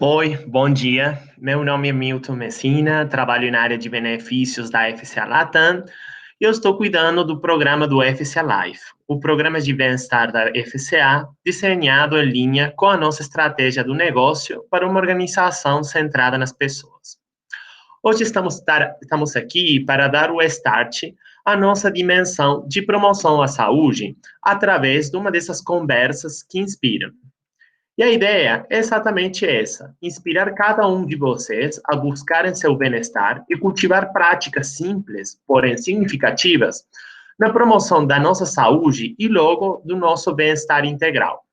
Oi, bom dia. Meu nome é Milton Messina, trabalho na área de benefícios da FCA Latam e eu estou cuidando do programa do FCA Life, o programa de bem-estar da FCA, desenhado em linha com a nossa estratégia do negócio para uma organização centrada nas pessoas. Hoje estamos aqui para dar o start à nossa dimensão de promoção à saúde através de uma dessas conversas que inspiram. E a ideia é exatamente essa: inspirar cada um de vocês a buscarem seu bem-estar e cultivar práticas simples, porém significativas, na promoção da nossa saúde e logo do nosso bem-estar integral.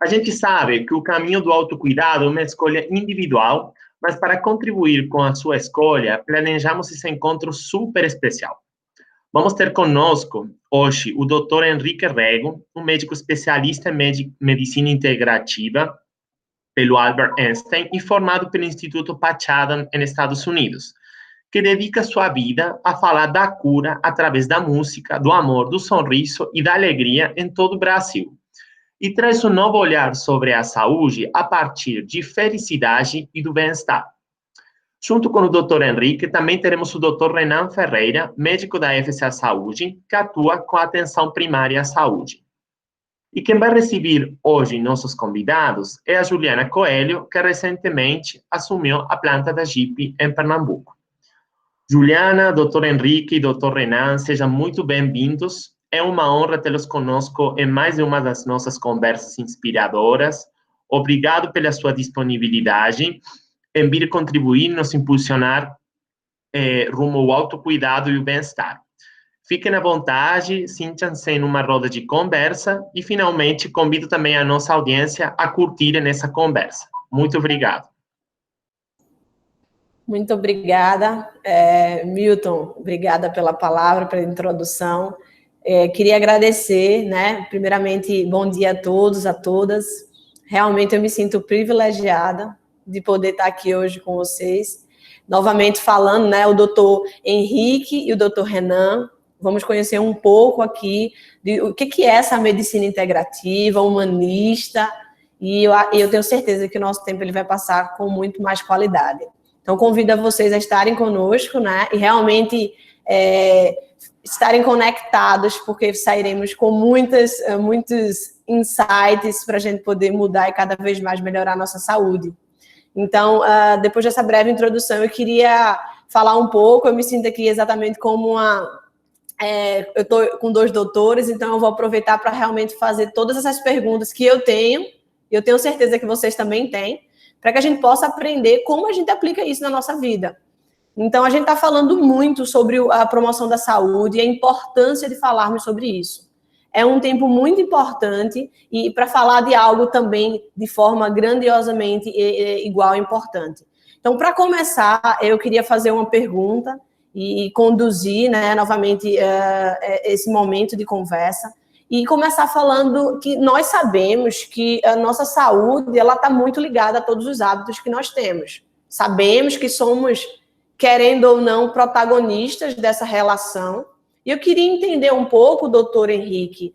A gente sabe que o caminho do autocuidado é uma escolha individual, mas para contribuir com a sua escolha, planejamos esse encontro super especial. Vamos ter conosco hoje o Dr. Henrique Rego, um médico especialista em medicina integrativa pelo Albert Einstein e formado pelo Instituto Patchadam, nos Estados Unidos, que dedica sua vida a falar da cura através da música, do amor, do sorriso e da alegria em todo o Brasil. E traz um novo olhar sobre a saúde a partir de felicidade e do bem-estar. Junto com o Dr. Henrique, também teremos o Dr. Renan Ferreira, médico da FCA Saúde, que atua com a atenção primária à saúde. E quem vai receber hoje nossos convidados é a Juliana Coelho, que recentemente assumiu a planta da GIP em Pernambuco. Juliana, Dr. Henrique e Dr. Renan, sejam muito bem-vindos. É uma honra tê-los conosco em mais uma das nossas conversas inspiradoras. Obrigado pela sua disponibilidade em vir contribuir, nos impulsionar rumo ao autocuidado e o bem-estar. Fiquem à vontade, sintam-se em uma roda de conversa e, finalmente, convido também a nossa audiência a curtir nessa conversa. Muito obrigado. Muito obrigada, Milton, obrigada pela palavra, pela introdução. Queria agradecer, primeiramente, bom dia a todos, a todas. Realmente eu me sinto privilegiada de poder estar aqui hoje com vocês. Novamente falando, o doutor Henrique e o doutor Renan, vamos conhecer um pouco aqui de o que é essa medicina integrativa, humanista, e eu tenho certeza que o nosso tempo ele vai passar com muito mais qualidade. Então, convido a vocês a estarem conosco, e realmente estarem conectados, porque sairemos com muitos insights para a gente poder mudar e cada vez mais melhorar a nossa saúde. Então, depois dessa breve introdução, eu queria falar um pouco. Eu me sinto aqui exatamente como eu estou com 2 doutores, então eu vou aproveitar para realmente fazer todas essas perguntas que eu tenho, e eu tenho certeza que vocês também têm, para que a gente possa aprender como a gente aplica isso na nossa vida. Então, a gente está falando muito sobre a promoção da saúde e a importância de falarmos sobre isso. É um tempo muito importante e para falar de algo também de forma grandiosamente igual e importante. Então, para começar, eu queria fazer uma pergunta e conduzir, novamente esse momento de conversa e começar falando que nós sabemos que a nossa saúde ela está muito ligada a todos os hábitos que nós temos. Sabemos que somos, querendo ou não, protagonistas dessa relação. E eu queria entender um pouco, doutor Henrique,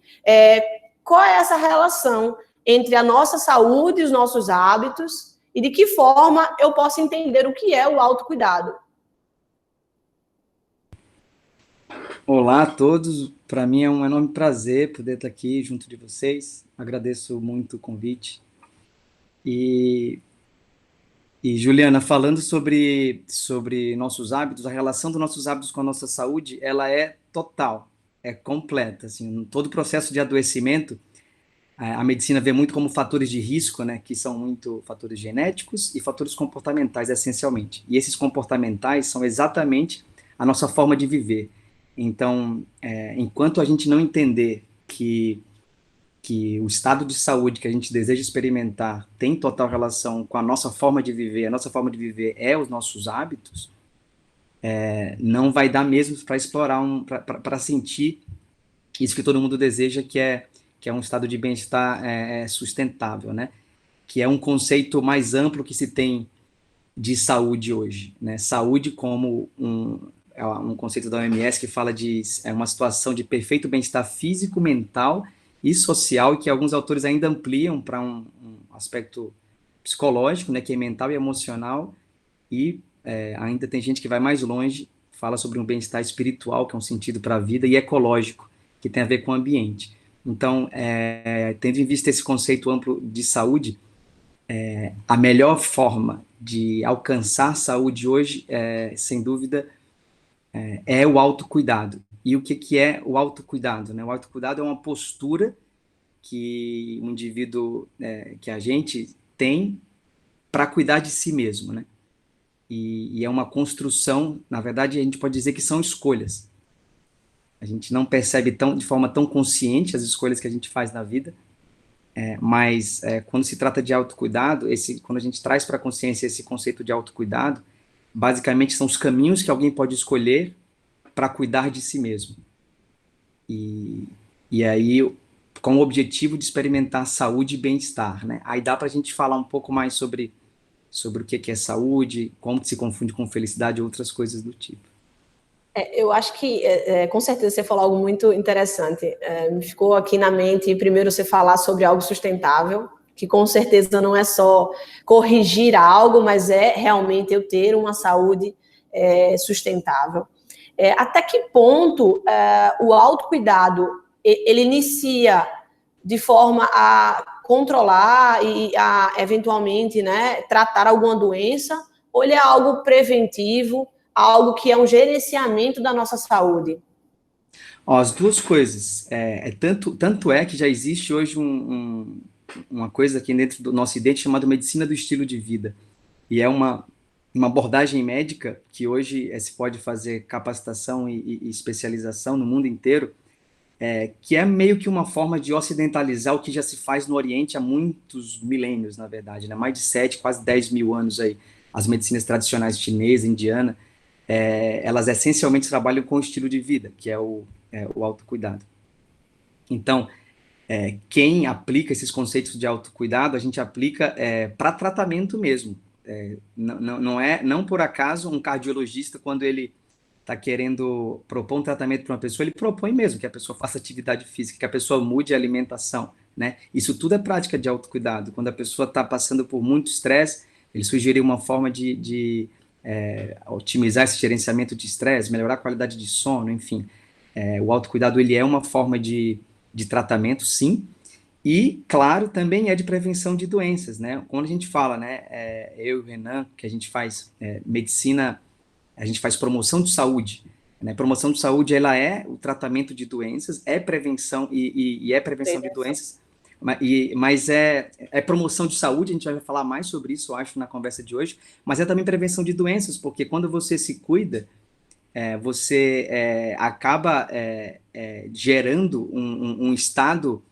qual é essa relação entre a nossa saúde e os nossos hábitos e de que forma eu posso entender o que é o autocuidado. Olá a todos, para mim é um enorme prazer poder estar aqui junto de vocês, agradeço muito o convite. E Juliana, falando sobre nossos hábitos, a relação dos nossos hábitos com a nossa saúde, ela é total, é completa. Assim, todo o processo de adoecimento, a medicina vê muito como fatores de risco, que são muito fatores genéticos e fatores comportamentais, essencialmente. E esses comportamentais são exatamente a nossa forma de viver. Então, enquanto a gente não entender que o estado de saúde que a gente deseja experimentar tem total relação com a nossa forma de viver, a nossa forma de viver é os nossos hábitos, não vai dar mesmo para explorar, para sentir isso que todo mundo deseja, que é um estado de bem-estar sustentável, que é um conceito mais amplo que se tem de saúde hoje. Saúde como um conceito da OMS que fala de uma situação de perfeito bem-estar físico, mental e social, e que alguns autores ainda ampliam para um aspecto psicológico, né, que é mental e emocional, e ainda tem gente que vai mais longe, fala sobre um bem-estar espiritual, que é um sentido para a vida, e ecológico, que tem a ver com o ambiente. Então, tendo em vista esse conceito amplo de saúde, a melhor forma de alcançar saúde hoje, sem dúvida, é o autocuidado. E o que é o autocuidado, né? O autocuidado é uma postura que um indivíduo, que a gente tem para cuidar de si mesmo, né? E é uma construção, na verdade, a gente pode dizer que são escolhas. A gente não percebe de forma tão consciente as escolhas que a gente faz na vida, mas quando se trata de autocuidado, quando a gente traz para a consciência esse conceito de autocuidado, basicamente são os caminhos que alguém pode escolher para cuidar de si mesmo. E aí, com o objetivo de experimentar saúde e bem-estar, né? Aí dá para a gente falar um pouco mais sobre o que é saúde, como se confunde com felicidade e outras coisas do tipo. Eu acho que, com certeza, você falou algo muito interessante. Me ficou aqui na mente, primeiro, você falar sobre algo sustentável, que com certeza não é só corrigir algo, mas é realmente eu ter uma saúde sustentável. Até que ponto o autocuidado ele inicia de forma a controlar e a, eventualmente, né, tratar alguma doença, ou ele é algo preventivo, algo que é um gerenciamento da nossa saúde? As duas coisas. Tanto é que já existe hoje uma coisa aqui dentro do nosso Ocidente chamada medicina do estilo de vida. E é uma abordagem médica que hoje se pode fazer capacitação e especialização no mundo inteiro, que é meio que uma forma de ocidentalizar o que já se faz no Oriente há muitos milênios, na verdade, né? Mais de 7, quase 10 mil anos aí. As medicinas tradicionais chinesa, indiana, elas essencialmente trabalham com o estilo de vida, que é o autocuidado. Então, quem aplica esses conceitos de autocuidado, a gente aplica para tratamento mesmo. Não por acaso um cardiologista, quando ele está querendo propor um tratamento para uma pessoa, ele propõe mesmo que a pessoa faça atividade física, que a pessoa mude a alimentação, né? Isso tudo é prática de autocuidado. Quando a pessoa está passando por muito estresse, ele sugeriu uma forma de otimizar esse gerenciamento de estresse, melhorar a qualidade de sono, enfim. O autocuidado, ele é uma forma de tratamento, sim, e, claro, também é de prevenção de doenças, né? Quando a gente fala, né, eu e o Renan, que a gente faz medicina, a gente faz promoção de saúde, né? Promoção de saúde, ela é o tratamento de doenças, é prevenção e é prevenção de doenças, mas é promoção de saúde, a gente vai falar mais sobre isso, eu acho, na conversa de hoje, mas é também prevenção de doenças, porque quando você se cuida, você acaba gerando um estado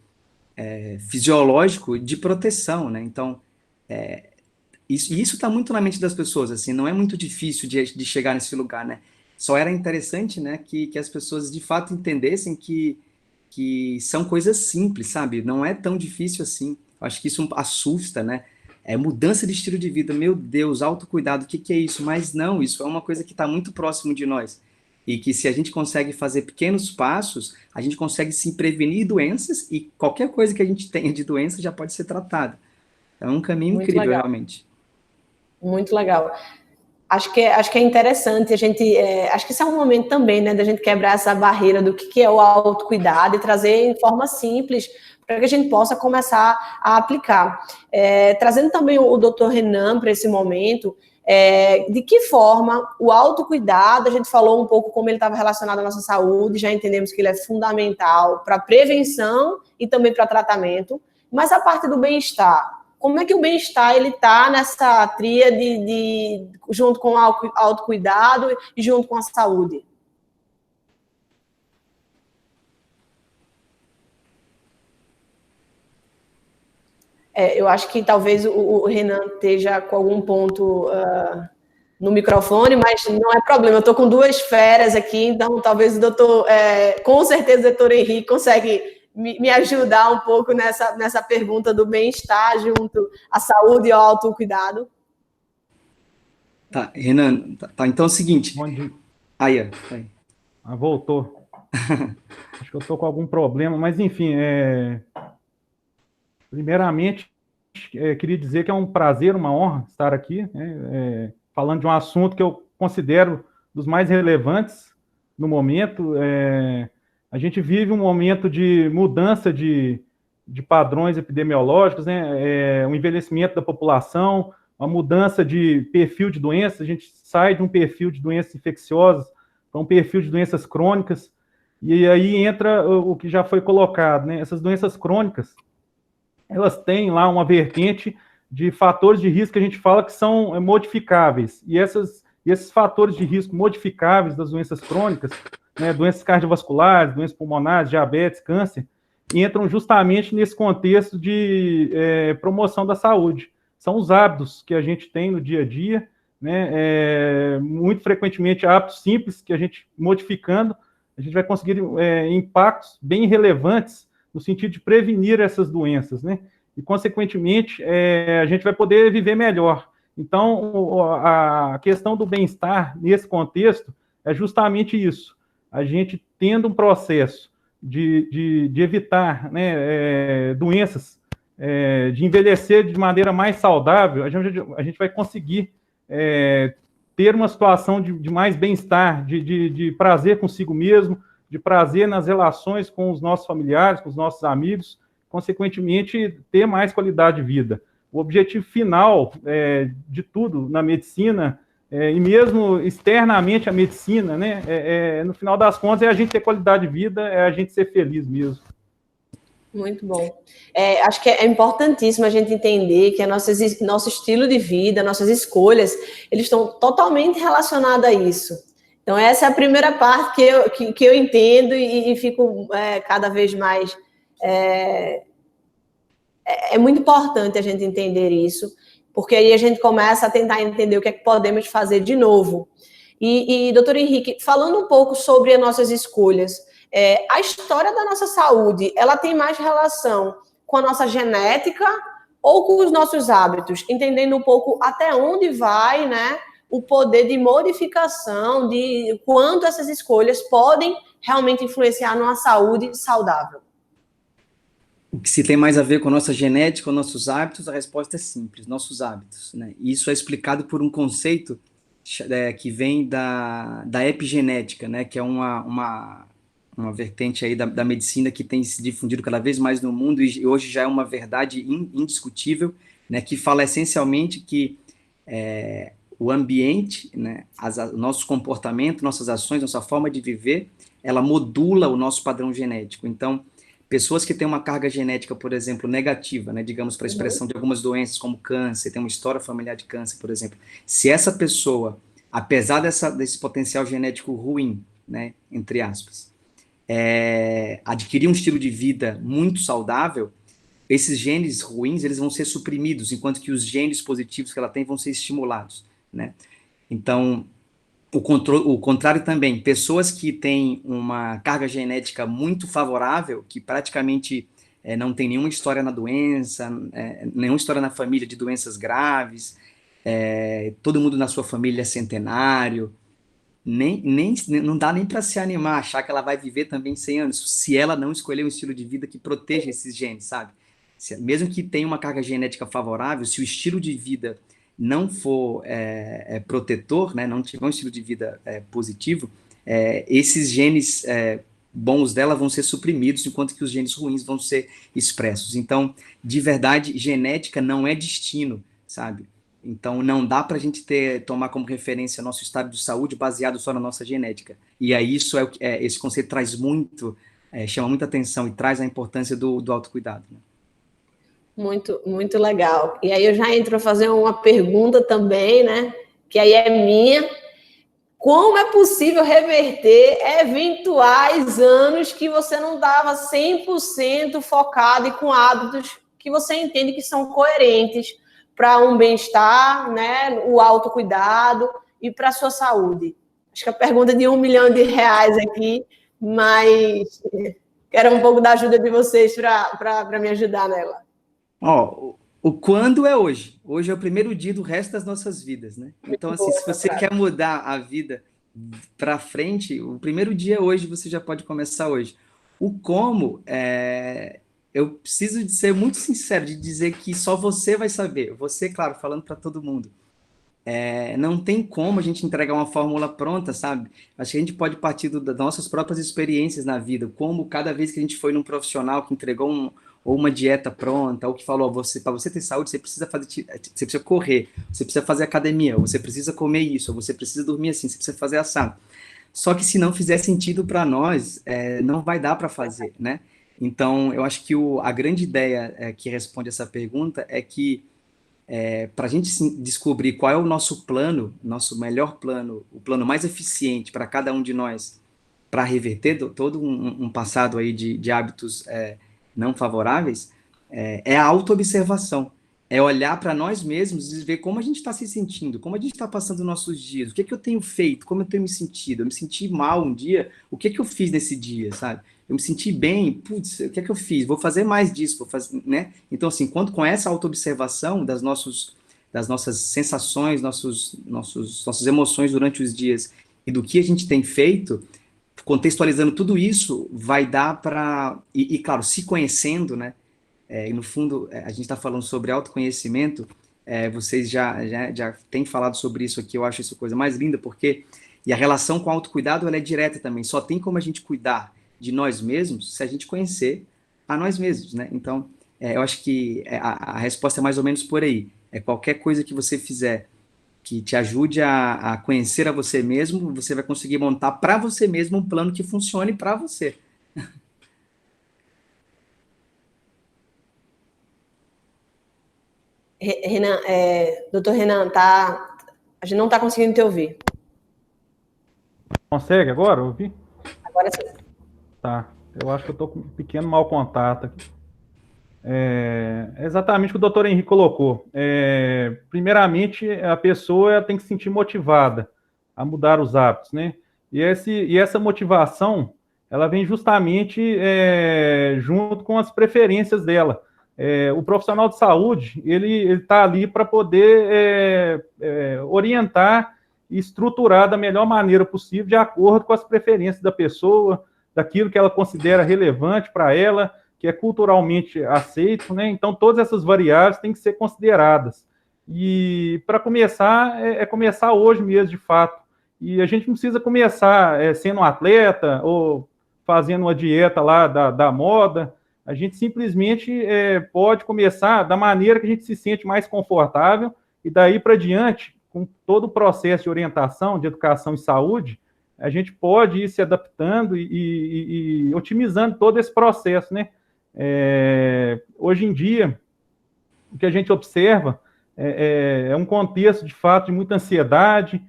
fisiológico de proteção, né? Então, isso está muito na mente das pessoas, assim, não é muito difícil de chegar nesse lugar, né? Só era interessante, né, que as pessoas de fato entendessem que são coisas simples, sabe? Não é tão difícil assim. Eu acho que isso assusta, né? Mudança de estilo de vida, meu Deus, autocuidado, o que é isso? Mas não, isso é uma coisa que está muito próximo de nós. E que se a gente consegue fazer pequenos passos, a gente consegue se prevenir doenças e qualquer coisa que a gente tenha de doença já pode ser tratada. É um caminho Muito incrível, legal. realmente. Muito legal. Acho que é interessante a gente, acho que esse é um momento também, né, da gente quebrar essa barreira do que é o autocuidado e trazer em forma simples para que a gente possa começar a aplicar. Trazendo também o Dr. Renan para esse momento, de que forma o autocuidado, a gente falou um pouco como ele estava relacionado à nossa saúde, já entendemos que ele é fundamental para prevenção e também para tratamento, mas a parte do bem-estar, como é que o bem-estar ele está nessa tríade junto com o autocuidado e junto com a saúde? Eu acho que talvez o Renan esteja com algum ponto no microfone, mas não é problema. Eu estou com duas feras aqui, então talvez o doutor, com certeza o doutor Henrique consegue me ajudar um pouco nessa pergunta do bem-estar junto à saúde e ao autocuidado. Tá, Renan, tá, então é o seguinte. Aí. Voltou. Acho que eu estou com algum problema, mas enfim, primeiramente, queria dizer que é um prazer, uma honra estar aqui, né, falando de um assunto que eu considero dos mais relevantes no momento. A gente vive um momento de mudança de padrões epidemiológicos, né, um envelhecimento da população, uma mudança de perfil de doenças. A gente sai de um perfil de doenças infecciosas para um perfil de doenças crônicas, e aí entra o que já foi colocado, né? Essas doenças crônicas, elas têm lá uma vertente de fatores de risco que a gente fala que são modificáveis, e esses fatores de risco modificáveis das doenças crônicas, né, doenças cardiovasculares, doenças pulmonares, diabetes, câncer, entram justamente nesse contexto de promoção da saúde. São os hábitos que a gente tem no dia a dia, né, muito frequentemente hábitos simples que a gente modificando, a gente vai conseguir impactos bem relevantes no sentido de prevenir essas doenças, né? E, consequentemente, a gente vai poder viver melhor. Então, a questão do bem-estar, nesse contexto, é justamente isso. A gente tendo um processo de evitar, né, doenças, de envelhecer de maneira mais saudável, a gente vai conseguir ter uma situação de mais bem-estar, de prazer consigo mesmo, de prazer nas relações com os nossos familiares, com os nossos amigos, consequentemente, ter mais qualidade de vida. O objetivo final de tudo na medicina, e mesmo externamente a medicina, né, no final das contas, é a gente ter qualidade de vida, é a gente ser feliz mesmo. Muito bom. Acho que é importantíssimo a gente entender que nosso estilo de vida, nossas escolhas, eles estão totalmente relacionados a isso. Então, essa é a primeira parte que eu entendo e fico cada vez mais... É muito importante a gente entender isso, porque aí a gente começa a tentar entender o que é que podemos fazer de novo. E doutor Henrique, falando um pouco sobre as nossas escolhas, a história da nossa saúde, ela tem mais relação com a nossa genética ou com os nossos hábitos? Entendendo um pouco até onde vai, né, o poder de modificação, de quanto essas escolhas podem realmente influenciar numa saúde saudável. O que se tem mais a ver com a nossa genética ou nossos hábitos, a resposta é simples, nossos hábitos, né? Isso é explicado por um conceito que vem da epigenética, né? Que é uma vertente aí da medicina que tem se difundido cada vez mais no mundo e hoje já é uma verdade indiscutível, né? Que fala essencialmente que o ambiente, né? Nosso comportamento, nossas ações, nossa forma de viver, ela modula o nosso padrão genético. Então, pessoas que têm uma carga genética, por exemplo, negativa, né, digamos, para a expressão de algumas doenças como câncer, tem uma história familiar de câncer, por exemplo. Se essa pessoa, apesar desse potencial genético ruim, né, entre aspas, adquirir um estilo de vida muito saudável, esses genes ruins eles vão ser suprimidos, enquanto que os genes positivos que ela tem vão ser estimulados, né? Então, o contrário também, pessoas que têm uma carga genética muito favorável, que praticamente não tem nenhuma história na doença, nenhuma história na família de doenças graves, todo mundo na sua família é centenário, não dá nem para se animar, achar que ela vai viver também 100 anos, se ela não escolher um estilo de vida que proteja esses genes, sabe? Mesmo que tenha uma carga genética favorável, se o estilo de vida não for protetor, né, não tiver um estilo de vida positivo, esses genes bons dela vão ser suprimidos, enquanto que os genes ruins vão ser expressos. Então, de verdade, genética não é destino, sabe? Então, não dá para a gente tomar como referência nosso estado de saúde baseado só na nossa genética. E aí, esse conceito traz chama muita atenção e traz a importância do autocuidado, né? Muito, muito legal. E aí eu já entro a fazer uma pergunta também, né? Que aí é minha. Como é possível reverter eventuais anos que você não dava 100% focado e com hábitos que você entende que são coerentes para um bem-estar, né? O autocuidado e para a sua saúde? Acho que a pergunta é de R$1 milhão aqui, mas quero um pouco da ajuda de vocês para me ajudar nela. O quando é hoje. Hoje é o primeiro dia do resto das nossas vidas, né? Então, assim, se você quer mudar a vida para frente, o primeiro dia é hoje, você já pode começar hoje. O como eu preciso de ser muito sincero, de dizer que só você vai saber. Você, claro, falando para todo mundo. Não tem como a gente entregar uma fórmula pronta, sabe? Acho que a gente pode partir das nossas próprias experiências na vida, como cada vez que a gente foi num profissional que entregou ou uma dieta pronta, ou que falou, para você ter saúde, você precisa você precisa correr, você precisa fazer academia, ou você precisa comer isso, ou você precisa dormir assim, você precisa fazer assado. Só que se não fizer sentido para nós, não vai dar para fazer, né? Então, eu acho que a grande ideia que responde essa pergunta é que para a gente descobrir qual é o nosso plano, nosso melhor plano, o plano mais eficiente para cada um de nós, para reverter todo um passado aí de hábitos não favoráveis, é a autoobservação. É olhar para nós mesmos e ver como a gente está se sentindo, como a gente está passando nossos dias, o que é que eu tenho feito, como eu tenho me sentido. Eu me senti mal um dia, o que é que eu fiz nesse dia, sabe? Eu me senti bem, putz, o que é que eu fiz? Vou fazer mais disso, vou fazer, né? Então, assim, com essa autoobservação das nossas sensações, nossas emoções durante os dias e do que a gente tem feito, contextualizando tudo isso, vai dar para... E, claro, se conhecendo, né? E no fundo, a gente está falando sobre autoconhecimento, vocês já têm falado sobre isso aqui, eu acho isso a coisa mais linda, porque... E a relação com o autocuidado, ela é direta também, só tem como a gente cuidar de nós mesmos se a gente conhecer a nós mesmos, né? Então, eu acho que a resposta é mais ou menos por aí. Qualquer coisa que você fizer que te ajude a conhecer a você mesmo, você vai conseguir montar para você mesmo um plano que funcione para você. Renan, doutor Renan, a gente não está conseguindo te ouvir. Consegue agora ouvir? Agora sim. Tá, eu acho que eu estou com um pequeno mau contato aqui. Exatamente o que o doutor Henrique colocou. Primeiramente, a pessoa tem que se sentir motivada a mudar os hábitos, né? E essa motivação, ela vem justamente junto com as preferências dela. O profissional de saúde, ele está ali para poder orientar e estruturar da melhor maneira possível, de acordo com as preferências da pessoa, daquilo que ela considera relevante para ela, que é culturalmente aceito, né? Então, todas essas variáveis têm que ser consideradas. E, para começar, começar hoje mesmo, de fato. E a gente não precisa começar sendo um atleta ou fazendo uma dieta lá da moda. A gente simplesmente pode começar da maneira que a gente se sente mais confortável e daí para diante, com todo o processo de orientação, de educação e saúde, a gente pode ir se adaptando e otimizando todo esse processo, né? Hoje em dia, o que a gente observa é um contexto, de fato, de muita ansiedade,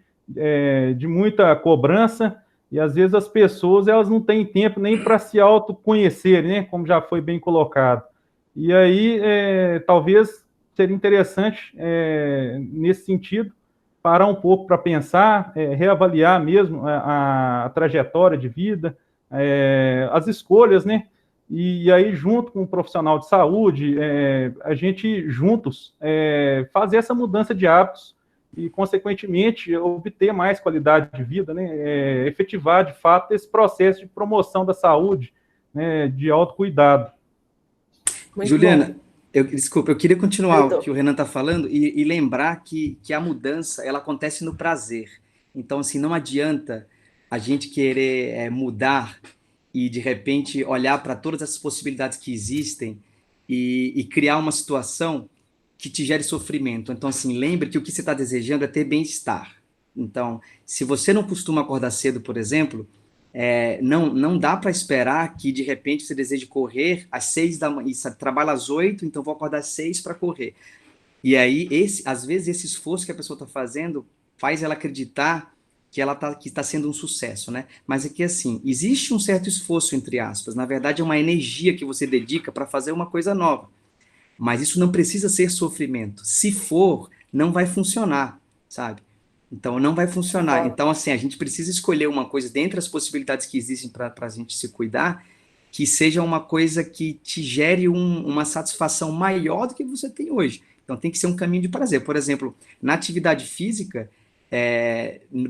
de muita cobrança, e às vezes as pessoas elas não têm tempo nem para se autoconhecer, né? Como já foi bem colocado. E aí, talvez seria interessante, nesse sentido, parar um pouco para pensar, reavaliar mesmo a trajetória de vida, as escolhas, né? E aí, junto com o profissional de saúde, a gente juntos fazer essa mudança de hábitos e, consequentemente, obter mais qualidade de vida, né? Efetivar, de fato, esse processo de promoção da saúde, né? De autocuidado. Muito Juliana, desculpa, eu queria continuar o que o Renan está falando e lembrar que a mudança, ela acontece no prazer. Então, assim, não adianta a gente querer mudar e, de repente, olhar para todas essas possibilidades que existem e criar uma situação que te gere sofrimento. Então, assim, lembre que o que você está desejando é ter bem-estar. Então, se você não costuma acordar cedo, por exemplo, não dá para esperar que, de repente, você deseje correr às 6 da manhã, trabalha às 8, então vou acordar às 6 para correr. E aí, às vezes, esse esforço que a pessoa está fazendo faz ela acreditar que está sendo um sucesso, né? Mas é que, assim, existe um certo esforço, entre aspas. Na verdade, é uma energia que você dedica para fazer uma coisa nova. Mas isso não precisa ser sofrimento. Se for, não vai funcionar, sabe? Então, não vai funcionar. Então, assim, a gente precisa escolher uma coisa dentre as possibilidades que existem para a gente se cuidar, que seja uma coisa que te gere uma satisfação maior do que você tem hoje. Então, tem que ser um caminho de prazer. Por exemplo, na atividade física,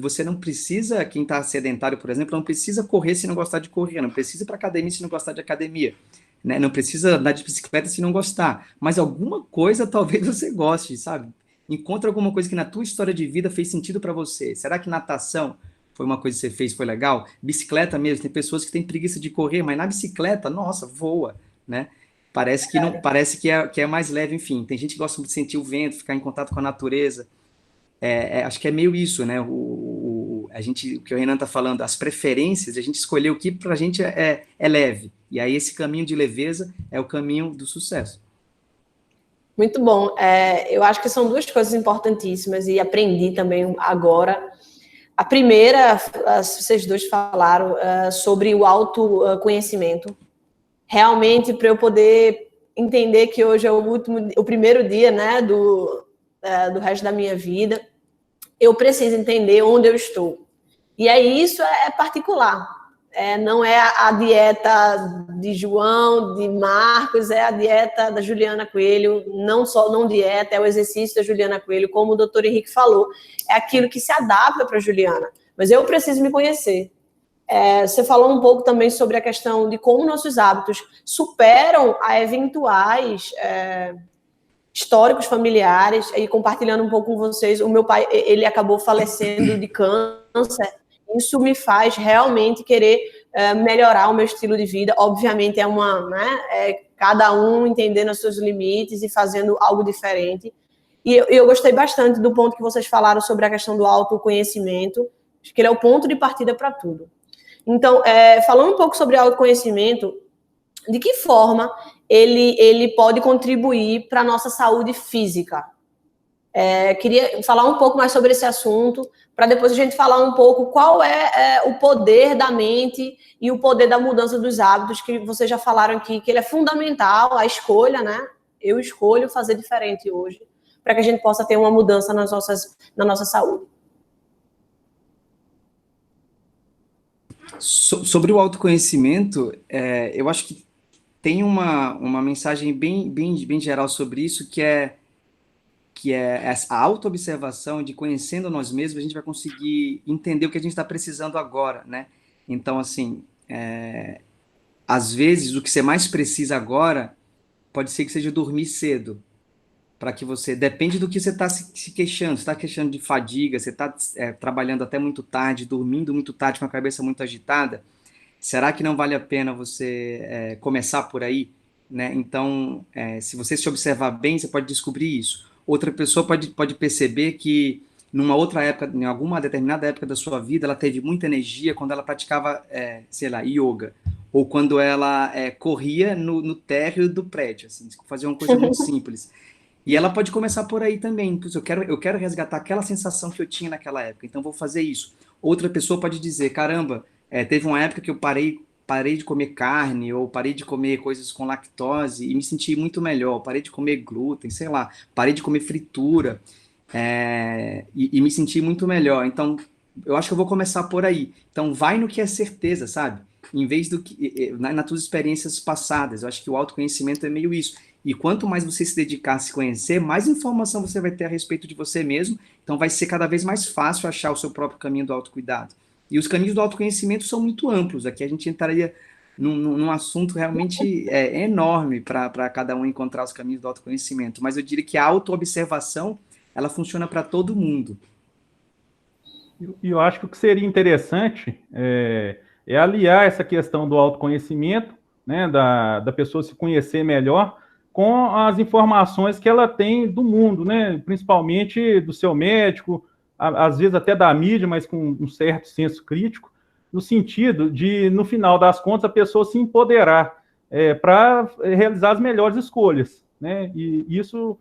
você não precisa, quem está sedentário, por exemplo, não precisa correr se não gostar de correr, não precisa ir para academia se não gostar de academia. né? Não precisa andar de bicicleta se não gostar, mas alguma coisa talvez você goste, sabe? Encontra alguma coisa que na tua história de vida fez sentido para você. Será que natação foi uma coisa que você fez, foi legal? Bicicleta mesmo, tem pessoas que têm preguiça de correr, mas na bicicleta, nossa, voa, né? Parece que não, parece que é mais leve, enfim. Tem gente que gosta de sentir o vento, ficar em contato com a natureza. Acho que é meio isso, né? O que o Renan está falando, as preferências, a gente escolher o que para a gente é leve. E aí esse caminho de leveza é o caminho do sucesso. Muito bom. Eu acho que são duas coisas importantíssimas e aprendi também agora. A primeira, vocês dois falaram sobre o autoconhecimento. Realmente, para eu poder entender que hoje é o primeiro dia, né, do resto da minha vida, eu preciso entender onde eu estou. E aí isso é particular. Não é a dieta de João, de Marcos, é a dieta da Juliana Coelho, não dieta, é o exercício da Juliana Coelho, como o doutor Henrique falou, é aquilo que se adapta para a Juliana, mas eu preciso me conhecer. Você falou um pouco também sobre a questão de como nossos hábitos superam a eventuais históricos familiares, e compartilhando um pouco com vocês, o meu pai, ele acabou falecendo de câncer. Isso me faz realmente querer melhorar o meu estilo de vida. Obviamente cada um entendendo os seus limites e fazendo algo diferente. E eu gostei bastante do ponto que vocês falaram sobre a questão do autoconhecimento. Acho que ele é o ponto de partida para tudo. Então, falando um pouco sobre autoconhecimento, de que forma ele pode contribuir para a nossa saúde física? Queria falar um pouco mais sobre esse assunto, para depois a gente falar um pouco qual é o poder da mente e o poder da mudança dos hábitos, que vocês já falaram aqui, que ele é fundamental, a escolha, né? Eu escolho fazer diferente hoje, para que a gente possa ter uma mudança na nossa saúde. Sobre o autoconhecimento, eu acho que tem uma mensagem bem geral sobre isso, que é a autoobservação, de conhecendo nós mesmos, a gente vai conseguir entender o que a gente está precisando agora, né? Então, assim, às vezes, o que você mais precisa agora pode ser que seja dormir cedo, para que você... Depende do que você está se queixando. Você está queixando de fadiga, você está trabalhando até muito tarde, dormindo muito tarde, com a cabeça muito agitada. Será que não vale a pena você começar por aí? Né? Então, se você se observar bem, você pode descobrir isso. Outra pessoa pode perceber que numa outra época, em alguma determinada época da sua vida, ela teve muita energia quando ela praticava, sei lá, yoga, ou quando ela corria no térreo do prédio, assim, fazia uma coisa muito simples. E ela pode começar por aí também. Eu quero resgatar aquela sensação que eu tinha naquela época, então vou fazer isso. Outra pessoa pode dizer, caramba, teve uma época que eu parei de comer carne, ou parei de comer coisas com lactose e me senti muito melhor, parei de comer glúten, sei lá, parei de comer fritura e me senti muito melhor. Então, eu acho que eu vou começar por aí. Então, vai no que é certeza, sabe? Em vez do que nas tuas experiências passadas. Eu acho que o autoconhecimento é meio isso. E quanto mais você se dedicar a se conhecer, mais informação você vai ter a respeito de você mesmo. Então, vai ser cada vez mais fácil achar o seu próprio caminho do autocuidado. E os caminhos do autoconhecimento são muito amplos. Aqui a gente entraria num assunto realmente enorme para cada um encontrar os caminhos do autoconhecimento. Mas eu diria que a autoobservação, ela funciona para todo mundo. E eu acho que o que seria interessante é aliar essa questão do autoconhecimento, né, da pessoa se conhecer melhor, com as informações que ela tem do mundo, né, principalmente do seu médico, às vezes até da mídia, mas com um certo senso crítico, no sentido de, no final das contas, a pessoa se empoderar para realizar as melhores escolhas, né? E isso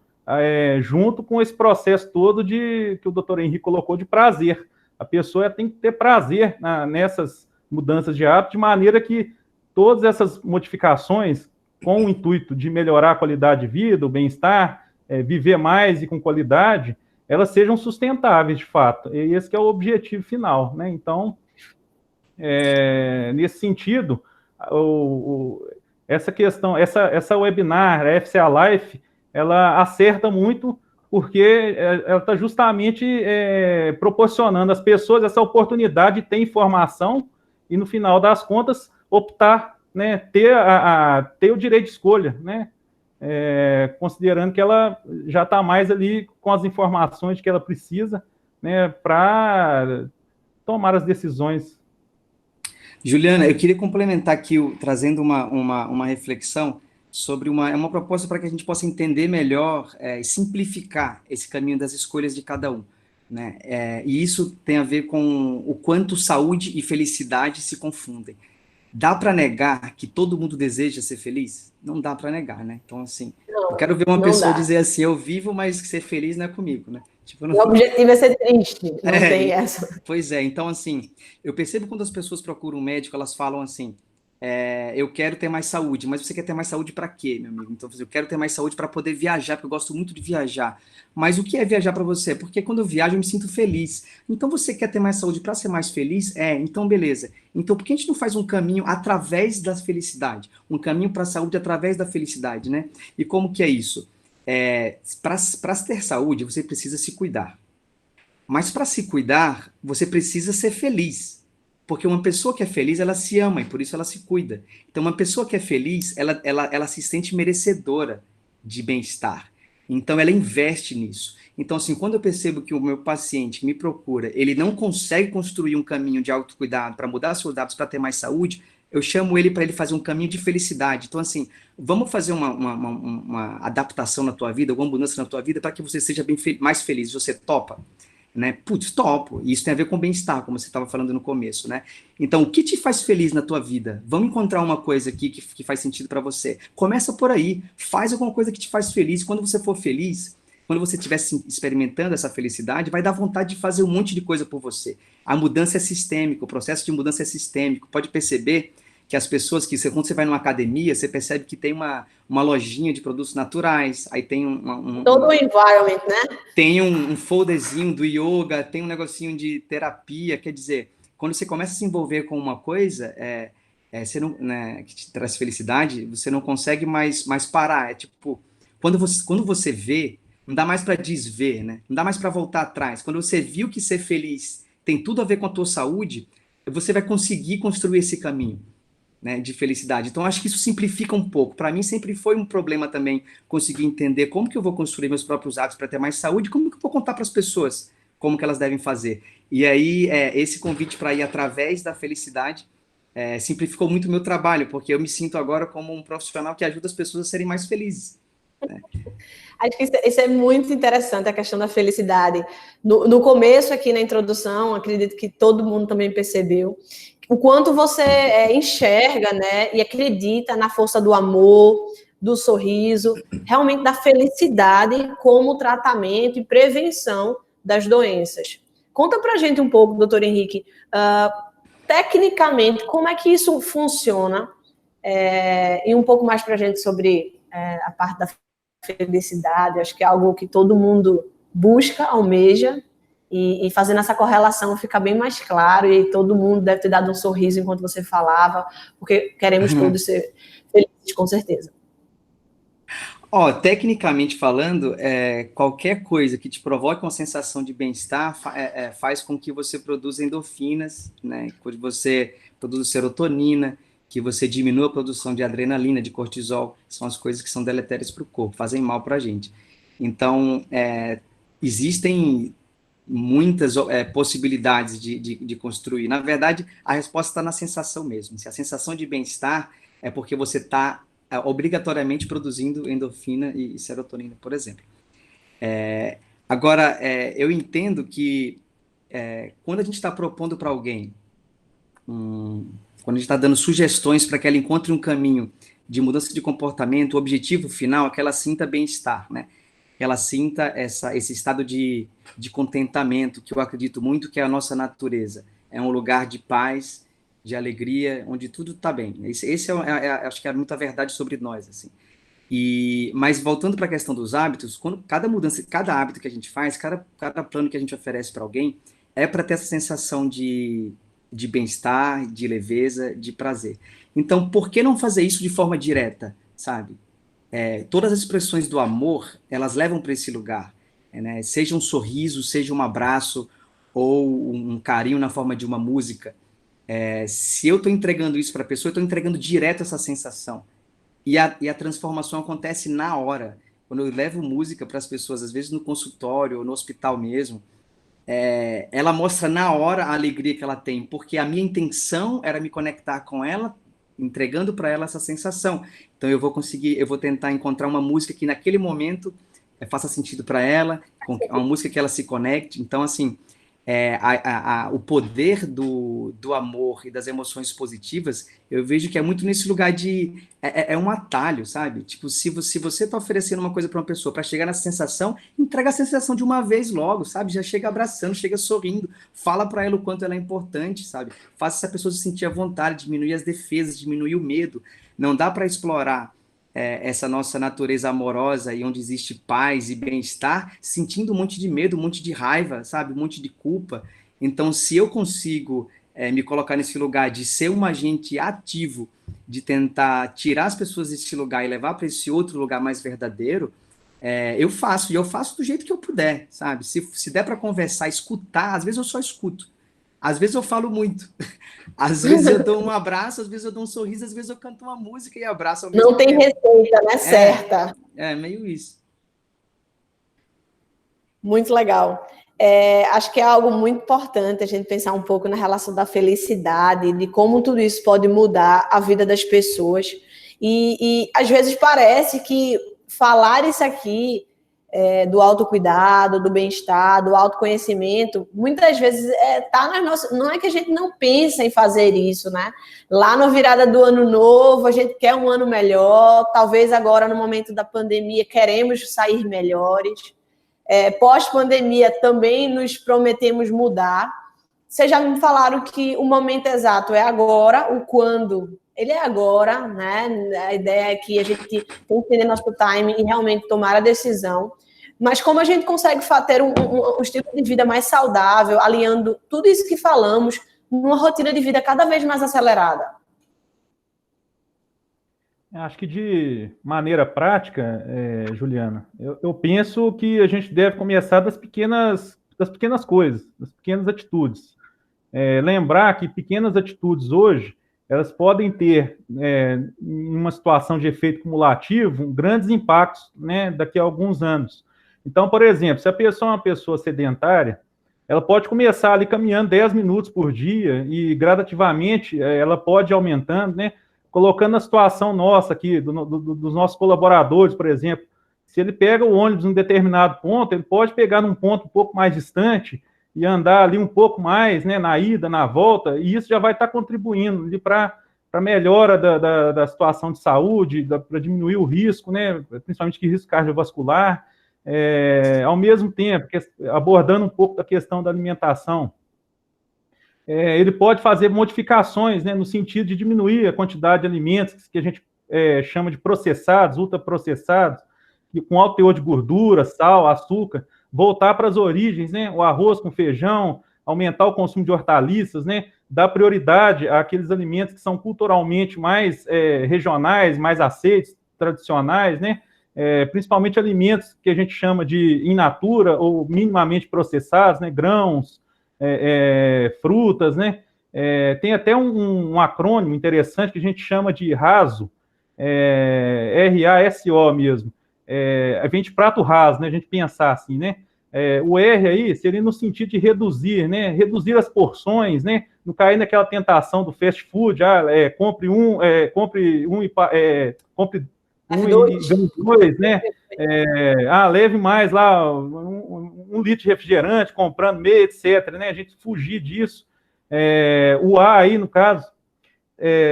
junto com esse processo todo que o doutor Henrique colocou de prazer. A pessoa tem que ter prazer nessas mudanças de hábito, de maneira que todas essas modificações, com o intuito de melhorar a qualidade de vida, o bem-estar, viver mais e com qualidade, elas sejam sustentáveis, de fato. E esse que é o objetivo final, né? Então, nesse sentido, essa questão, essa webinar, a FCA Life, ela acerta muito, porque ela está justamente proporcionando às pessoas essa oportunidade de ter informação e, no final das contas, optar né, ter o direito de escolha, né, considerando que ela já está mais ali com as informações que ela precisa, né, para tomar as decisões. Juliana, eu queria complementar aqui, trazendo uma reflexão sobre uma proposta para que a gente possa entender melhor e simplificar esse caminho das escolhas de cada um, né? E isso tem a ver com o quanto saúde e felicidade se confundem. Dá para negar que todo mundo deseja ser feliz? Não dá para negar, né? Então, assim, eu quero ver uma pessoa dizer assim, eu vivo, mas ser feliz não é comigo, né? Tipo, não... O objetivo é ser triste, não tem essa. Pois é, então, assim, eu percebo quando as pessoas procuram um médico, elas falam assim, eu quero ter mais saúde, mas você quer ter mais saúde para quê, meu amigo? Então, eu quero ter mais saúde para poder viajar, porque eu gosto muito de viajar. Mas o que é viajar para você? Porque quando eu viajo eu me sinto feliz. Então, você quer ter mais saúde para ser mais feliz? Então beleza. Então, por que a gente não faz um caminho através da felicidade? Um caminho para a saúde através da felicidade, né? E como que é isso? Para ter saúde, você precisa se cuidar. Mas para se cuidar, você precisa ser feliz. Porque uma pessoa que é feliz, ela se ama e por isso ela se cuida. Então, uma pessoa que é feliz, ela se sente merecedora de bem-estar. Então, ela investe nisso. Então, assim, quando eu percebo que o meu paciente me procura, ele não consegue construir um caminho de autocuidado para mudar seus hábitos, para ter mais saúde, eu chamo ele para ele fazer um caminho de felicidade. Então, assim, vamos fazer uma adaptação na tua vida, alguma mudança na tua vida para que você seja mais feliz. Você topa? Né? Putz, topo. E isso tem a ver com bem-estar, como você estava falando no começo, né? Então, o que te faz feliz na tua vida? Vamos encontrar uma coisa aqui que faz sentido para você. Começa por aí. Faz alguma coisa que te faz feliz. Quando você for feliz, quando você estiver experimentando essa felicidade, vai dar vontade de fazer um monte de coisa por você. A mudança é sistêmica, o processo de mudança é sistêmico. Pode perceber que as pessoas quando você vai numa academia, você percebe que tem uma lojinha de produtos naturais, aí tem todo o environment, né? Tem um folderzinho do yoga, tem um negocinho de terapia, quer dizer, quando você começa a se envolver com uma coisa, você não, né, que te traz felicidade, você não consegue mais parar, tipo, quando você vê, não dá mais para desver, né? Não dá mais para voltar atrás. Quando você viu que ser feliz tem tudo a ver com a tua saúde, você vai conseguir construir esse caminho, né, de felicidade. Então, acho que isso simplifica um pouco. Para mim, sempre foi um problema também conseguir entender como que eu vou construir meus próprios hábitos para ter mais saúde, como que eu vou contar para as pessoas como que elas devem fazer. E aí, esse convite para ir através da felicidade simplificou muito o meu trabalho, porque eu me sinto agora como um profissional que ajuda as pessoas a serem mais felizes. Né? Acho que isso é muito interessante, a questão da felicidade. No começo, aqui na introdução, acredito que todo mundo também percebeu o quanto você enxerga, né, e acredita na força do amor, do sorriso, realmente da felicidade como tratamento e prevenção das doenças. Conta pra gente um pouco, doutor Henrique, tecnicamente, como é que isso funciona, e um pouco mais pra gente sobre a parte da felicidade. Acho que é algo que todo mundo busca, almeja, e fazendo essa correlação fica bem mais claro, e todo mundo deve ter dado um sorriso enquanto você falava, porque queremos todos ser felizes, com certeza. Tecnicamente falando, qualquer coisa que te provoque uma sensação de bem-estar faz com que você produza endorfinas, né? Que você produza serotonina, que você diminua a produção de adrenalina, de cortisol, são as coisas que são deletérias para o corpo, fazem mal para a gente. Então, existem muitas possibilidades de construir. Na verdade, a resposta está na sensação mesmo. Se a sensação de bem-estar é porque você está obrigatoriamente produzindo endorfina e serotonina, por exemplo. Agora, eu entendo que quando a gente está propondo para alguém, quando a gente está dando sugestões para que ela encontre um caminho de mudança de comportamento, o objetivo final é que ela sinta bem-estar, né? Ela sinta esse estado de contentamento, que eu acredito muito que é a nossa natureza. É um lugar de paz, de alegria, onde tudo está bem. Esse acho que é muita verdade sobre nós, assim. Mas voltando para a questão dos hábitos, quando cada mudança, cada hábito que a gente faz, cada plano que a gente oferece para alguém, é para ter essa sensação de bem-estar, de leveza, de prazer. Então, por que não fazer isso de forma direta, sabe? Todas as expressões do amor, elas levam para esse lugar, né? Seja um sorriso, seja um abraço, ou um carinho na forma de uma música. Se eu estou entregando isso para a pessoa, eu estou entregando direto essa sensação. E a transformação acontece na hora. Quando eu levo música para as pessoas, às vezes no consultório ou no hospital mesmo, ela mostra na hora a alegria que ela tem, porque a minha intenção era me conectar com ela, entregando para ela essa sensação. Então eu vou tentar encontrar uma música que naquele momento faça sentido para ela, uma música que ela se conecte. Então, assim, o poder do amor e das emoções positivas, eu vejo que é muito nesse lugar de... É um atalho, sabe? Tipo, se você está oferecendo uma coisa para uma pessoa, para chegar nessa sensação, entrega a sensação de uma vez logo, sabe? Já chega abraçando, chega sorrindo, fala para ela o quanto ela é importante, sabe? Faça essa pessoa se sentir à vontade, diminuir as defesas, diminuir o medo. Não dá para explorar essa nossa natureza amorosa e onde existe paz e bem-estar, sentindo um monte de medo, um monte de raiva, sabe? Um monte de culpa. Então, se eu consigo me colocar nesse lugar de ser um agente ativo, de tentar tirar as pessoas desse lugar e levar para esse outro lugar mais verdadeiro, eu faço do jeito que eu puder, sabe? Se der para conversar, escutar, às vezes eu só escuto. Às vezes eu falo muito. Às vezes eu dou um abraço, às vezes eu dou um sorriso, às vezes eu canto uma música e abraço ao mesmo Não tem tempo. receita, né? Certa. É meio isso. Muito legal. Acho que é algo muito importante a gente pensar um pouco na relação da felicidade, de como tudo isso pode mudar a vida das pessoas. E às vezes parece que falar isso aqui, do autocuidado, do bem-estar, do autoconhecimento, muitas vezes tá nas nossas... Não é que a gente não pensa em fazer isso, né? Lá na virada do ano novo, a gente quer um ano melhor, talvez agora no momento da pandemia queremos sair melhores. Pós-pandemia também nos prometemos mudar. Vocês já me falaram que o momento exato é agora, o quando ele é agora, né? A ideia é que a gente tem que entender nosso time e realmente tomar a decisão. Mas como a gente consegue ter um estilo de vida mais saudável, alinhando tudo isso que falamos numa rotina de vida cada vez mais acelerada? Acho que de maneira prática, Juliana, eu penso que a gente deve começar das pequenas coisas, das pequenas atitudes. Lembrar que pequenas atitudes hoje, elas podem ter, em uma situação de efeito cumulativo, grandes impactos, né, daqui a alguns anos. Então, por exemplo, se a pessoa é uma pessoa sedentária, ela pode começar ali caminhando 10 minutos por dia e gradativamente ela pode ir aumentando, né? Colocando a situação nossa aqui, dos nossos colaboradores, por exemplo, se ele pega o ônibus em um determinado ponto, ele pode pegar num ponto um pouco mais distante e andar ali um pouco mais, né, na ida, na volta, e isso já vai estar contribuindo para a melhora da situação de saúde, para diminuir o risco, né, principalmente o risco cardiovascular, ao mesmo tempo, abordando um pouco da questão da alimentação. Ele pode fazer modificações, né, no sentido de diminuir a quantidade de alimentos que a gente chama de processados, ultraprocessados, com alto teor de gordura, sal, açúcar, voltar para as origens, né, o arroz com feijão, aumentar o consumo de hortaliças, né, dar prioridade àqueles alimentos que são culturalmente mais regionais, mais aceitos, tradicionais, né, principalmente alimentos que a gente chama de in natura ou minimamente processados, né, grãos, frutas, né? Tem até um acrônimo interessante que a gente chama de RASO, RASO mesmo. Vem de prato raso, né? A gente pensar assim, né? O R aí seria no sentido de reduzir, né? Reduzir as porções, né? Não cair naquela tentação do fast food, compre um e dois, né? Leve mais lá um litro de refrigerante, comprando meio, etc., né? A gente fugir disso. O A aí, no caso,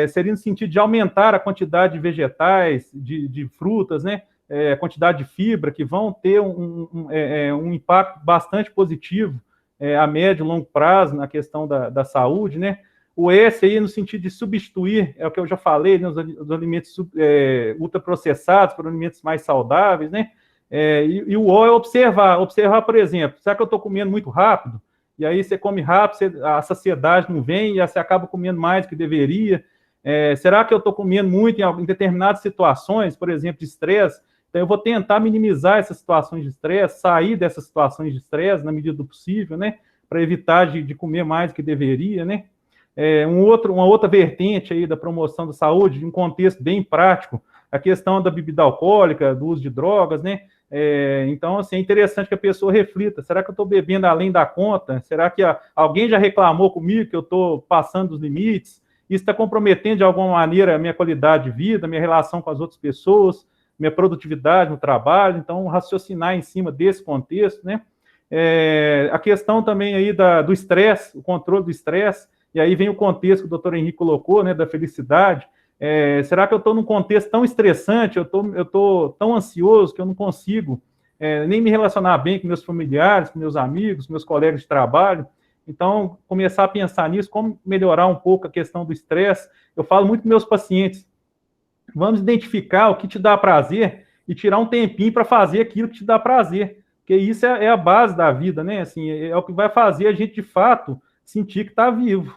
seria no sentido de aumentar a quantidade de vegetais, de frutas, né? A quantidade de fibra, que vão ter um impacto bastante positivo a médio e longo prazo na questão da saúde, né? O S aí no sentido de substituir, é o que eu já falei, né, os alimentos ultraprocessados por alimentos mais saudáveis, né? E o O é observar, por exemplo, será que eu estou comendo muito rápido? E aí você come rápido, a saciedade não vem, e você acaba comendo mais do que deveria. Será que eu estou comendo muito em determinadas situações, por exemplo, de estresse? Então eu vou tentar minimizar essas situações de estresse, sair dessas situações de estresse na medida do possível, né? Para evitar de comer mais do que deveria, né? Uma outra vertente aí da promoção da saúde, de um contexto bem prático, a questão da bebida alcoólica, do uso de drogas, né? Então, assim, é interessante que a pessoa reflita, será que eu estou bebendo além da conta? Será que alguém já reclamou comigo que eu estou passando dos limites? Isso está comprometendo, de alguma maneira, a minha qualidade de vida, minha relação com as outras pessoas, minha produtividade no trabalho? Então, raciocinar em cima desse contexto, né? A questão também aí do estresse, o controle do estresse, e aí vem o contexto que o doutor Henrique colocou, né, da felicidade. Será que eu estou num contexto tão estressante, eu estou tão ansioso que eu não consigo nem me relacionar bem com meus familiares, com meus amigos, meus colegas de trabalho? Então, começar a pensar nisso, como melhorar um pouco a questão do estresse. Eu falo muito com meus pacientes, vamos identificar o que te dá prazer e tirar um tempinho para fazer aquilo que te dá prazer, porque isso é a base da vida, né? Assim, é o que vai fazer a gente, de fato, sentir que está vivo.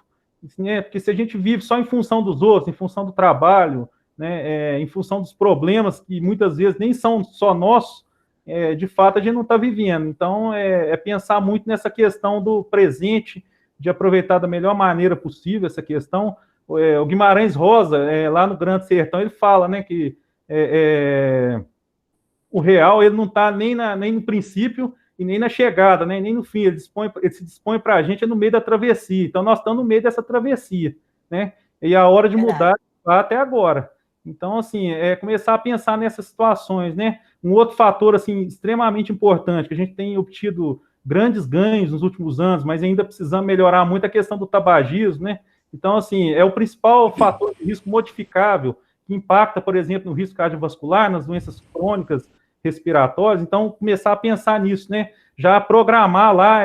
Né? Porque se a gente vive só em função dos outros, em função do trabalho, né? Em função dos problemas que muitas vezes nem são só nossos, de fato a gente não está vivendo. Então, pensar muito nessa questão do presente, de aproveitar da melhor maneira possível essa questão. O Guimarães Rosa, lá no Grande Sertão, ele fala, né, que o real ele não está nem no princípio e nem na chegada, né, nem no fim. Ele se dispõe para a gente no meio da travessia. Então, nós estamos no meio dessa travessia, né? E a hora de mudar até agora. Então, assim, começar a pensar nessas situações, né? Um outro fator, assim, extremamente importante, que a gente tem obtido grandes ganhos nos últimos anos, mas ainda precisamos melhorar muito a questão do tabagismo, né? Então, assim, é o principal fator de risco modificável que impacta, por exemplo, no risco cardiovascular, nas doenças crônicas respiratórias. Então, começar a pensar nisso, né? Já programar lá,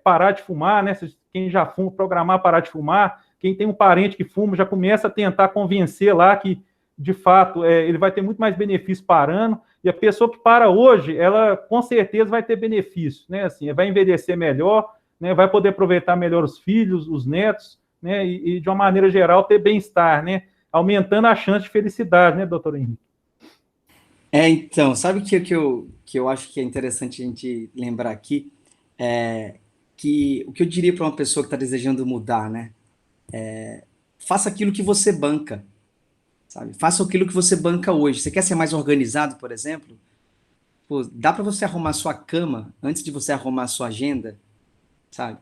parar de fumar, né? Quem já fuma, programar parar de fumar. Quem tem um parente que fuma, já começa a tentar convencer lá que, de fato, ele vai ter muito mais benefício parando. E a pessoa que para hoje, ela com certeza vai ter benefício, né? Assim, vai envelhecer melhor, né? Vai poder aproveitar melhor os filhos, os netos, né? E de uma maneira geral, ter bem-estar, né? Aumentando a chance de felicidade, né, doutor Henrique? Então, sabe que eu acho que é interessante a gente lembrar aqui? Que o que eu diria para uma pessoa que está desejando mudar, né? Faça aquilo que você banca, sabe? Faça aquilo que você banca hoje. Você quer ser mais organizado, por exemplo? Pô, dá para você arrumar sua cama antes de você arrumar sua agenda, sabe?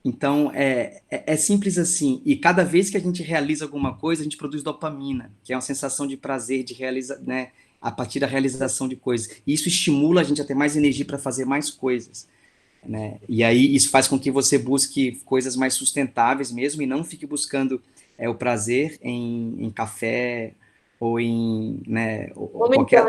Então, é simples assim. E cada vez que a gente realiza alguma coisa, a gente produz dopamina, que é uma sensação de prazer, de realizar, né? A partir da realização de coisas. E isso estimula a gente a ter mais energia para fazer mais coisas, né? E aí isso faz com que você busque coisas mais sustentáveis mesmo e não fique buscando o prazer em café ou em, né, ou qualquer,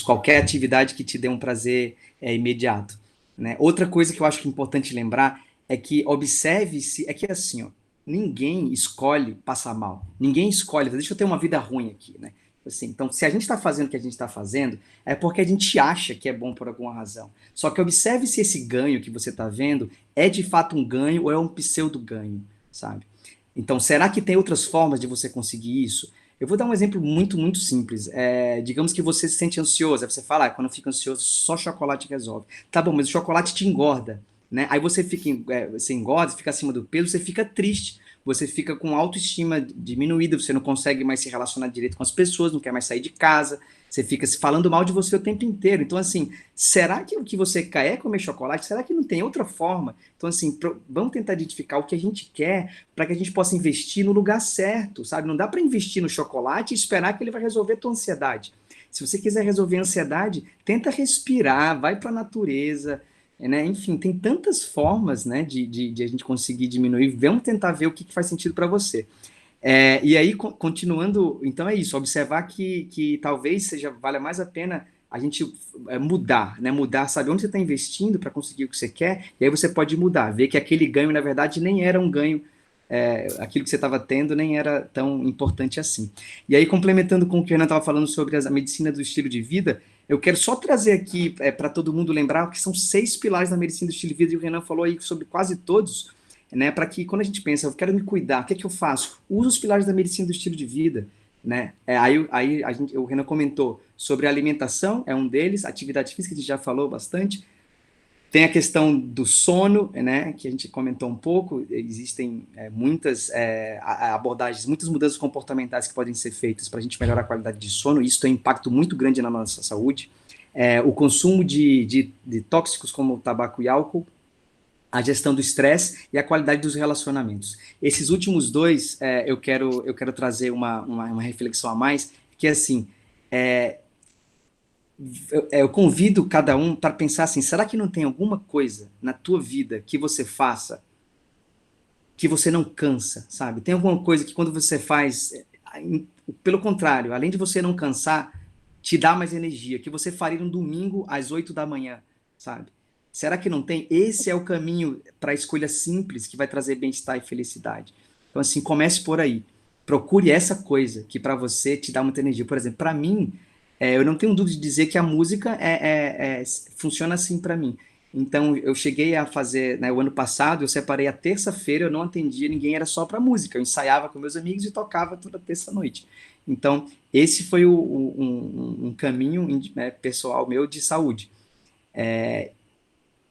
qualquer atividade que te dê um prazer imediato, né? Outra coisa que eu acho que é importante lembrar é que observe-se, que assim, ó, ninguém escolhe passar mal, ninguém escolhe, deixa eu ter uma vida ruim aqui, né? Assim, então, se a gente está fazendo o que a gente está fazendo, é porque a gente acha que é bom por alguma razão. Só que observe se esse ganho que você está vendo é de fato um ganho ou é um pseudo-ganho, sabe? Então, será que tem outras formas de você conseguir isso? Eu vou dar um exemplo muito, muito simples. Digamos que você se sente ansioso, aí você fala, quando eu fico ansioso, só chocolate resolve. Tá bom, mas o chocolate te engorda, né? Aí você você engorda, fica acima do peso, você fica triste. Você fica com autoestima diminuída, você não consegue mais se relacionar direito com as pessoas, não quer mais sair de casa, você fica se falando mal de você o tempo inteiro. Então, assim, será que o que você quer é comer chocolate? Será que não tem outra forma? Então, assim, vamos tentar identificar o que a gente quer para que a gente possa investir no lugar certo, sabe? Não dá para investir no chocolate e esperar que ele vai resolver a tua ansiedade. Se você quiser resolver a ansiedade, tenta respirar, vai para a natureza, né? Enfim, tem tantas formas, né, de a gente conseguir diminuir. Vamos tentar ver o que faz sentido para você. E aí, continuando, então é isso, observar que talvez valha mais a pena a gente mudar, né? Mudar, saber onde você está investindo para conseguir o que você quer, e aí você pode mudar, ver que aquele ganho, na verdade, nem era um ganho, aquilo que você estava tendo nem era tão importante assim. E aí, complementando com o que o Renan estava falando sobre a medicina do estilo de vida, eu quero só trazer aqui para todo mundo lembrar que são 6 pilares da medicina do estilo de vida, e o Renan falou aí sobre quase todos, né, para que quando a gente pensa, eu quero me cuidar, o que é que eu faço? Uso os pilares da medicina do estilo de vida, né? Aí o Renan comentou sobre a alimentação, é um deles, atividade física, a gente já falou bastante, Tem a questão do sono, né, que a gente comentou um pouco. Existem muitas abordagens, muitas mudanças comportamentais que podem ser feitas para a gente melhorar a qualidade de sono, e isso tem um impacto muito grande na nossa saúde. O consumo de tóxicos como o tabaco e álcool, a gestão do estresse e a qualidade dos relacionamentos. Esses últimos dois, eu quero trazer uma reflexão a mais, que é assim, eu convido cada um para pensar assim, será que não tem alguma coisa na tua vida que você faça que você não cansa, sabe? Tem alguma coisa que quando você faz, pelo contrário, além de você não cansar, te dá mais energia, que você faria um domingo às 8 da manhã, sabe? Será que não tem? Esse é o caminho para a escolha simples que vai trazer bem-estar e felicidade. Então, assim, comece por aí. Procure essa coisa que para você te dá muita energia. Por exemplo, para mim, eu não tenho dúvida de dizer que a música funciona assim para mim. Então, eu cheguei a fazer, né, o ano passado, eu separei a terça-feira, eu não atendia ninguém, era só para música. Eu ensaiava com meus amigos e tocava toda terça-noite. Então, esse foi um caminho, né, pessoal meu de saúde.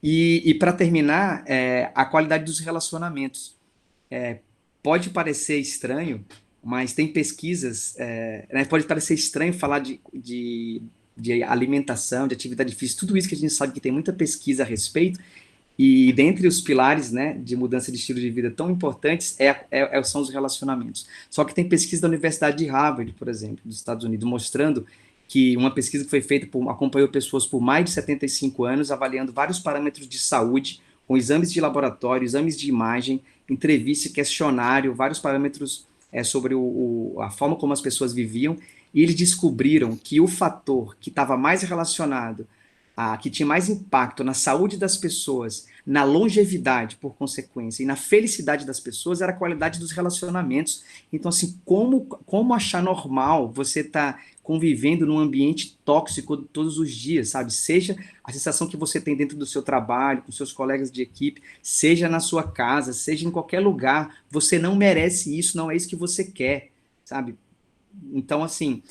E para terminar, a qualidade dos relacionamentos. Pode parecer estranho, mas tem pesquisas, né, pode parecer estranho falar de alimentação, de atividade física, tudo isso que a gente sabe que tem muita pesquisa a respeito, e dentre os pilares, né, de mudança de estilo de vida tão importantes são os relacionamentos. Só que tem pesquisa da Universidade de Harvard, por exemplo, dos Estados Unidos, mostrando que uma pesquisa que foi feita, acompanhou pessoas por mais de 75 anos, avaliando vários parâmetros de saúde, com exames de laboratório, exames de imagem, entrevista, questionário, vários parâmetros sobre a forma como as pessoas viviam, e eles descobriram que o fator que estava mais relacionado, que tinha mais impacto na saúde das pessoas, na longevidade, por consequência, e na felicidade das pessoas, era a qualidade dos relacionamentos. Então, assim, como achar normal você estar convivendo num ambiente tóxico todos os dias, sabe? Seja a sensação que você tem dentro do seu trabalho, com seus colegas de equipe, seja na sua casa, seja em qualquer lugar, você não merece isso, não é isso que você quer, sabe? Então, assim,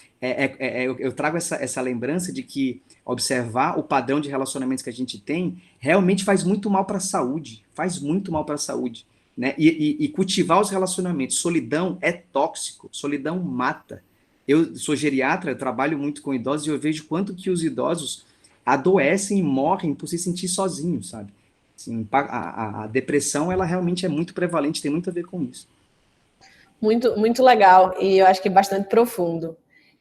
eu trago essa lembrança de que observar o padrão de relacionamentos que a gente tem realmente faz muito mal para a saúde, faz muito mal para a saúde, né? E cultivar os relacionamentos. Solidão é tóxico, solidão mata. Eu sou geriatra, eu trabalho muito com idosos e eu vejo quanto que os idosos adoecem e morrem por se sentir sozinhos, sabe? Assim, a depressão, ela realmente é muito prevalente, tem muito a ver com isso. Muito, muito legal, e eu acho que bastante profundo.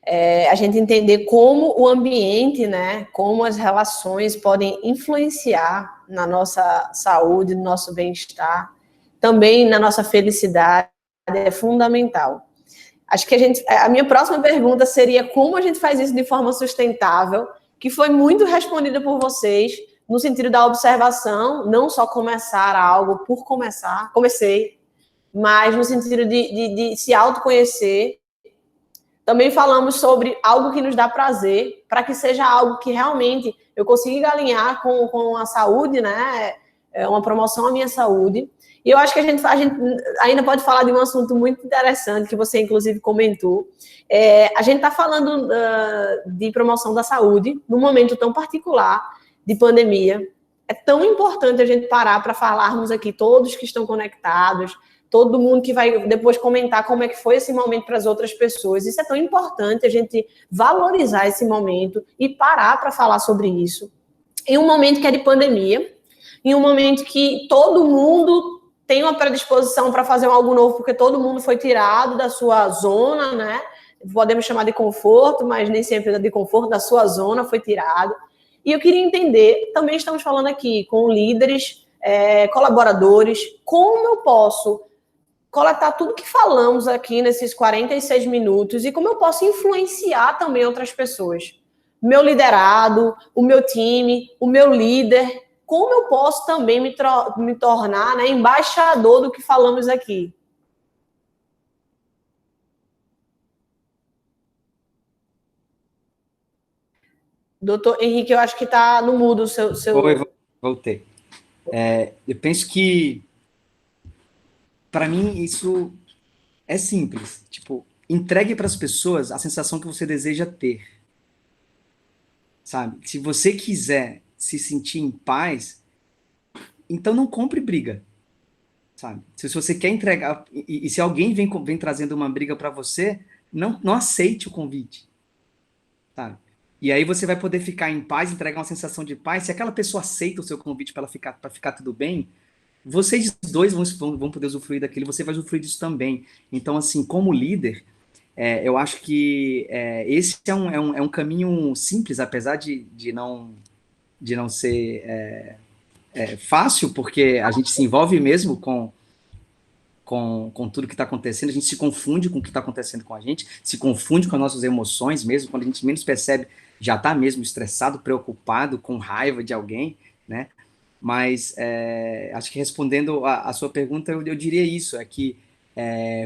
A gente entender como o ambiente, né, como as relações podem influenciar na nossa saúde, no nosso bem-estar, também na nossa felicidade, é fundamental. Acho que a minha próxima pergunta seria como a gente faz isso de forma sustentável, que foi muito respondida por vocês, no sentido da observação, não só começar algo por começar, comecei, mas no sentido de se autoconhecer. Também falamos sobre algo que nos dá prazer, para que seja algo que realmente eu consiga alinhar com a saúde, né? Uma promoção à minha saúde. E eu acho que a gente ainda pode falar de um assunto muito interessante, que você, inclusive, comentou. A gente está falando de promoção da saúde, num momento tão particular de pandemia. É tão importante a gente parar para falarmos aqui, todos que estão conectados, todo mundo que vai depois comentar como é que foi esse momento para as outras pessoas. Isso é tão importante, a gente valorizar esse momento e parar para falar sobre isso. Em um momento que é de pandemia, em um momento que todo mundo tem uma predisposição para fazer algo novo, porque todo mundo foi tirado da sua zona, né? Podemos chamar de conforto, mas nem sempre é de conforto, da sua zona foi tirado. E eu queria entender, também estamos falando aqui com líderes, colaboradores, como eu posso coletar tudo que falamos aqui nesses 46 minutos e como eu posso influenciar também outras pessoas. Meu liderado, o meu time, o meu líder, como eu posso também me tornar, né, embaixador do que falamos aqui. Doutor Henrique, eu acho que está no mudo o seu... Oi, voltei. Eu penso que, para mim, isso é simples. Tipo, entregue para as pessoas a sensação que você deseja ter. Sabe? Se você quiser se sentir em paz, Então não compre briga, sabe? Se você quer entregar, e se alguém vem trazendo uma briga para você, não aceite o convite, sabe? E aí você vai poder ficar em paz, entregar uma sensação de paz. Se aquela pessoa aceita o seu convite para ficar tudo bem, vocês dois vão poder usufruir daquilo, você vai usufruir disso também. Então, assim, como líder, eu acho que esse é um caminho simples, apesar de não ser fácil, porque a gente se envolve mesmo com tudo que está acontecendo, a gente se confunde com o que está acontecendo com a gente, se confunde com as nossas emoções mesmo, quando a gente menos percebe, já está mesmo estressado, preocupado, com raiva de alguém, né? Mas acho que respondendo a sua pergunta, eu diria isso, que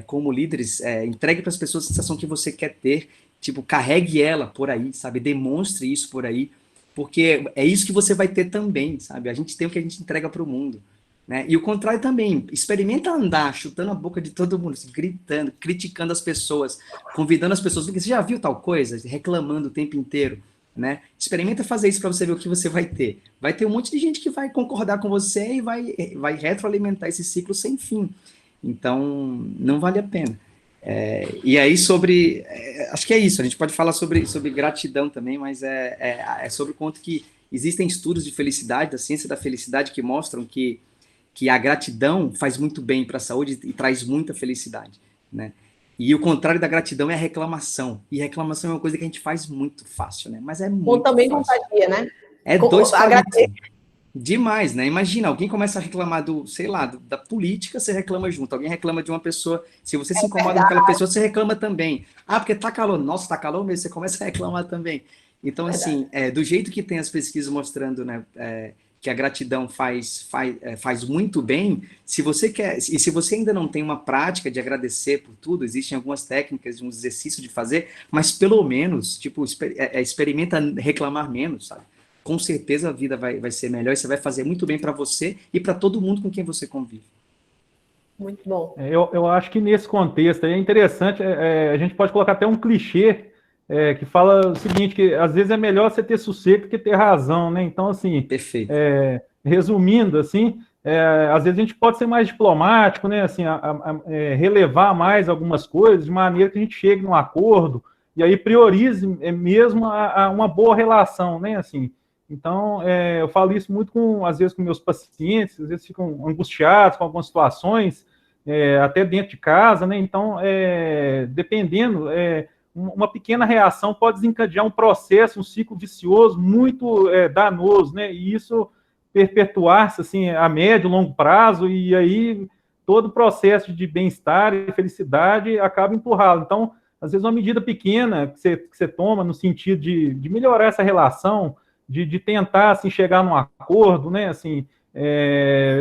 como líderes, entregue para as pessoas a sensação que você quer ter, tipo, carregue ela por aí, sabe? Demonstre isso por aí, porque é isso que você vai ter também, sabe? A gente tem o que a gente entrega para o mundo, né? E o contrário também, experimenta andar chutando a boca de todo mundo, gritando, criticando as pessoas, convidando as pessoas, porque você já viu tal coisa, reclamando o tempo inteiro, né? Experimenta fazer isso para você ver o que você vai ter. Vai ter um monte de gente que vai concordar com você e vai retroalimentar esse ciclo sem fim. Então, não vale a pena. E aí acho que é isso, a gente pode falar sobre gratidão também, mas é sobre o quanto que existem estudos de felicidade, da ciência da felicidade, que mostram que a gratidão faz muito bem para a saúde e traz muita felicidade, né? E o contrário da gratidão é a reclamação. E reclamação é uma coisa que a gente faz muito fácil, né? Mas é muito também fácil. contagia, né? É dois palitos. Demais, né? Imagina, alguém começa a reclamar da política, você reclama junto. Alguém reclama de uma pessoa, se você se incomoda com aquela pessoa, você reclama também. Ah, porque tá calor. Nossa, tá calor mesmo, você começa a reclamar também. Então, assim, do jeito que tem as pesquisas mostrando, né, que a gratidão faz muito bem, se você quer, e se você ainda não tem uma prática de agradecer por tudo, existem algumas técnicas, uns exercícios de fazer, mas pelo menos, tipo, experimenta reclamar menos, sabe? Com certeza a vida vai ser melhor e você vai fazer muito bem para você e para todo mundo com quem você convive. Muito bom. Eu acho que nesse contexto é interessante, a gente pode colocar até um clichê que fala o seguinte, que às vezes é melhor você ter sossego que ter razão, né? Então, assim, perfeito. Resumindo, assim, às vezes a gente pode ser mais diplomático, né? Assim, relevar mais algumas coisas de maneira que a gente chegue num acordo e aí priorize mesmo uma boa relação, né? Assim, então, eu falo isso muito às vezes com meus pacientes, às vezes ficam angustiados com algumas situações, até dentro de casa, né? Então, dependendo, uma pequena reação pode desencadear um processo, um ciclo vicioso muito danoso, né? E isso perpetuar-se assim, a médio e longo prazo, e aí todo o processo de bem-estar e felicidade acaba empurrado. Então, às vezes, uma medida pequena que você toma no sentido de melhorar essa relação, de tentar assim, chegar num acordo, né? Assim,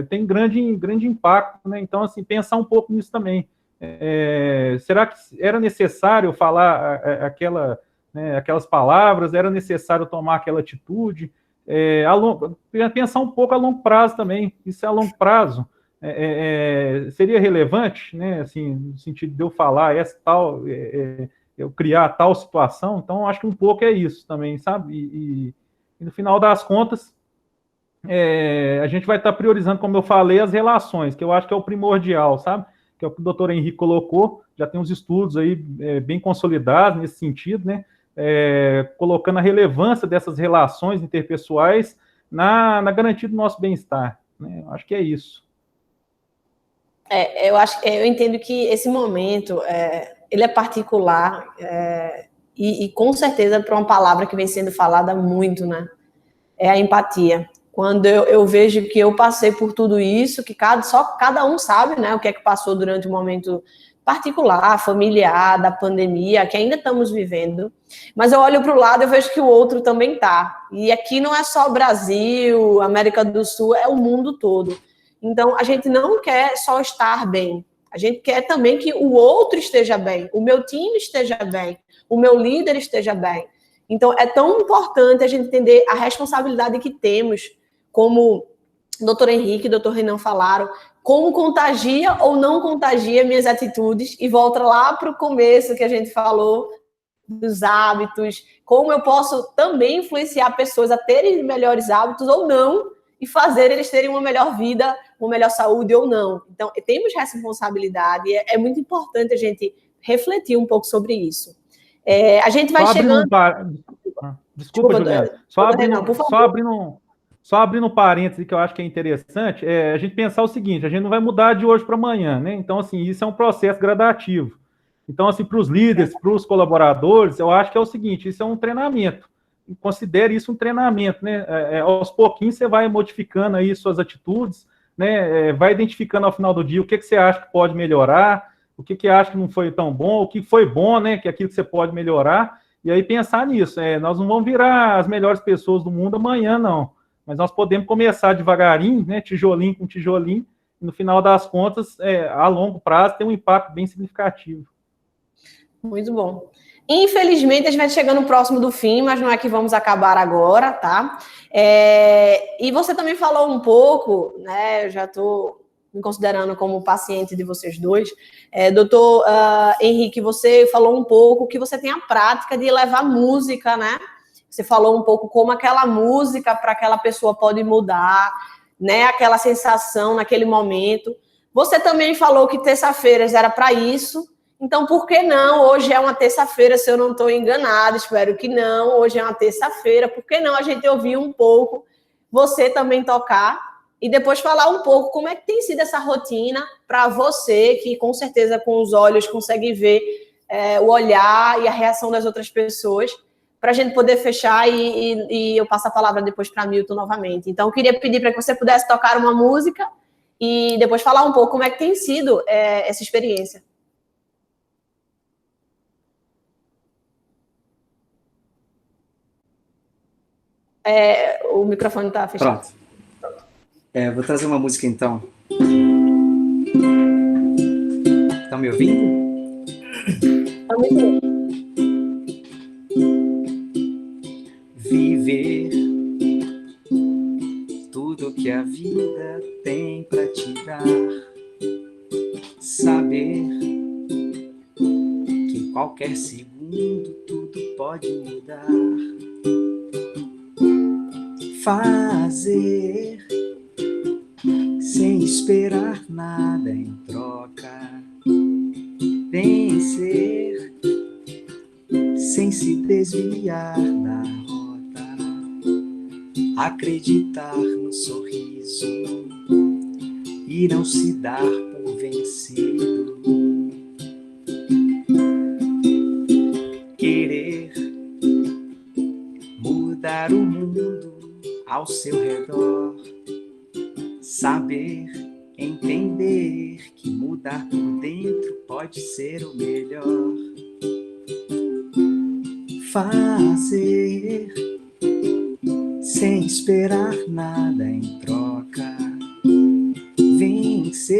tem grande impacto, né? Então, assim, pensar um pouco nisso também. Será que era necessário falar aquelas palavras? Era necessário tomar aquela atitude? Pensar um pouco a longo prazo também. Isso é a longo prazo. Seria relevante, né? Assim, no sentido de eu falar eu criar tal situação. Então, acho que um pouco é isso também, sabe? E no final das contas, a gente vai estar priorizando, como eu falei, as relações, que eu acho que é o primordial, sabe? Que é o que o doutor Henrique colocou, já tem uns estudos aí bem consolidados nesse sentido, né? Colocando a relevância dessas relações interpessoais na garantia do nosso bem-estar, né? Acho que é isso. Eu entendo que esse momento, ele é particular, e com certeza para uma palavra que vem sendo falada muito, né? É a empatia. Quando eu vejo que eu passei por tudo isso, que só cada um sabe, né, o que é que passou durante um momento particular, familiar, da pandemia, que ainda estamos vivendo, mas eu olho para o lado e vejo que o outro também está. E aqui não é só Brasil, América do Sul, é o mundo todo. Então, a gente não quer só estar bem, a gente quer também que o outro esteja bem, o meu time esteja bem, o meu líder esteja bem. Então, é tão importante a gente entender a responsabilidade que temos, como o doutor Henrique e o doutor Renan falaram, como contagia ou não contagia minhas atitudes, e volta lá para o começo que a gente falou dos hábitos, como eu posso também influenciar pessoas a terem melhores hábitos ou não, e fazer eles terem uma melhor vida, uma melhor saúde ou não. Então, temos responsabilidade, é muito importante a gente refletir um pouco sobre isso. A gente vai chegando... Desculpa, Juliana. Só abrindo um parêntese que eu acho que é interessante, a gente pensar o seguinte, a gente não vai mudar de hoje para amanhã, né? Então, assim, isso é um processo gradativo. Então, assim, para os líderes, para os colaboradores, eu acho que é o seguinte, isso é um treinamento. Considere isso um treinamento, né? Aos pouquinhos você vai modificando aí suas atitudes, né? Vai identificando ao final do dia o que você acha que pode melhorar, o que acha que não foi tão bom, o que foi bom, né? Que é aquilo que você pode melhorar, e aí pensar nisso. Nós não vamos virar as melhores pessoas do mundo amanhã, não. Mas nós podemos começar devagarinho, né? Tijolinho com tijolinho, e no final das contas, a longo prazo, tem um impacto bem significativo. Muito bom. Infelizmente, a gente vai chegando próximo do fim, mas não é que vamos acabar agora, tá? E você também falou um pouco, né? Eu já estou me considerando como paciente de vocês dois. Doutor Henrique, você falou um pouco que você tem a prática de levar música, né? Você falou um pouco como aquela música para aquela pessoa pode mudar, né? Aquela sensação naquele momento. Você também falou que terça-feiras era para isso. Então, por que não? Hoje é uma terça-feira, se eu não estou enganada, espero que não. Hoje é uma terça-feira, por que não a gente ouvir um pouco, você também tocar, e depois falar um pouco como é que tem sido essa rotina para você, que com certeza com os olhos consegue ver o olhar e a reação das outras pessoas, para a gente poder fechar e eu passo a palavra depois para Milton novamente. Então, eu queria pedir para que você pudesse tocar uma música e depois falar um pouco como é que tem sido essa experiência. O microfone está fechado. Pronto. Vou trazer uma música, então. Estão me ouvindo? Está muito bem. Viver tudo que a vida tem para te dar. Saber que em qualquer segundo tudo pode mudar. Fazer sem esperar nada em troca. Vencer sem se desviar da rota. Acreditar no sorriso e não se dar por vencido. Querer mudar o mundo ao seu redor, saber, entender que mudar por dentro pode ser o melhor. Fazer sem esperar nada em troca. Vencer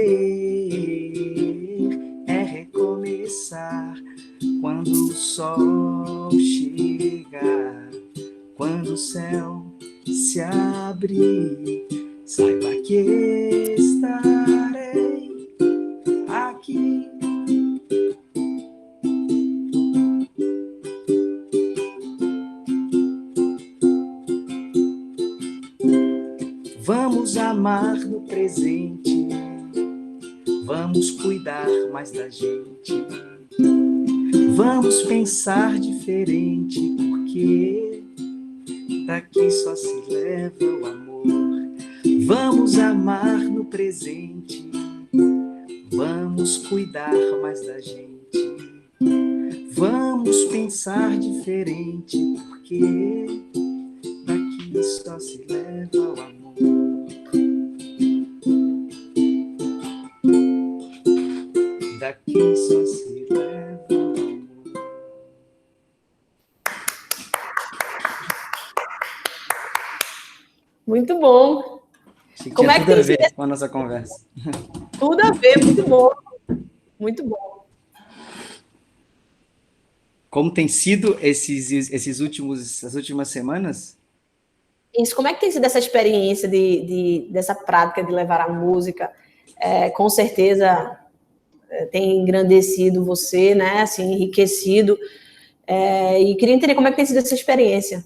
é recomeçar quando o sol chega, quando o céu se abrir, saiba que estarei aqui. Vamos amar no presente, vamos cuidar mais da gente, vamos pensar diferente, porque daqui só se leva o amor. Vamos amar no presente, vamos cuidar mais da gente, vamos pensar diferente, porque daqui só se leva o amor. Daqui só se leva o amor. Muito bom. Como é que tem a ver com a nossa conversa? Tudo a ver, muito bom. Muito bom. Como tem sido essas últimas semanas? Isso, como é que tem sido essa experiência dessa prática de levar a música? Com certeza tem engrandecido você, né? Assim, enriquecido. E queria entender como é que tem sido essa experiência.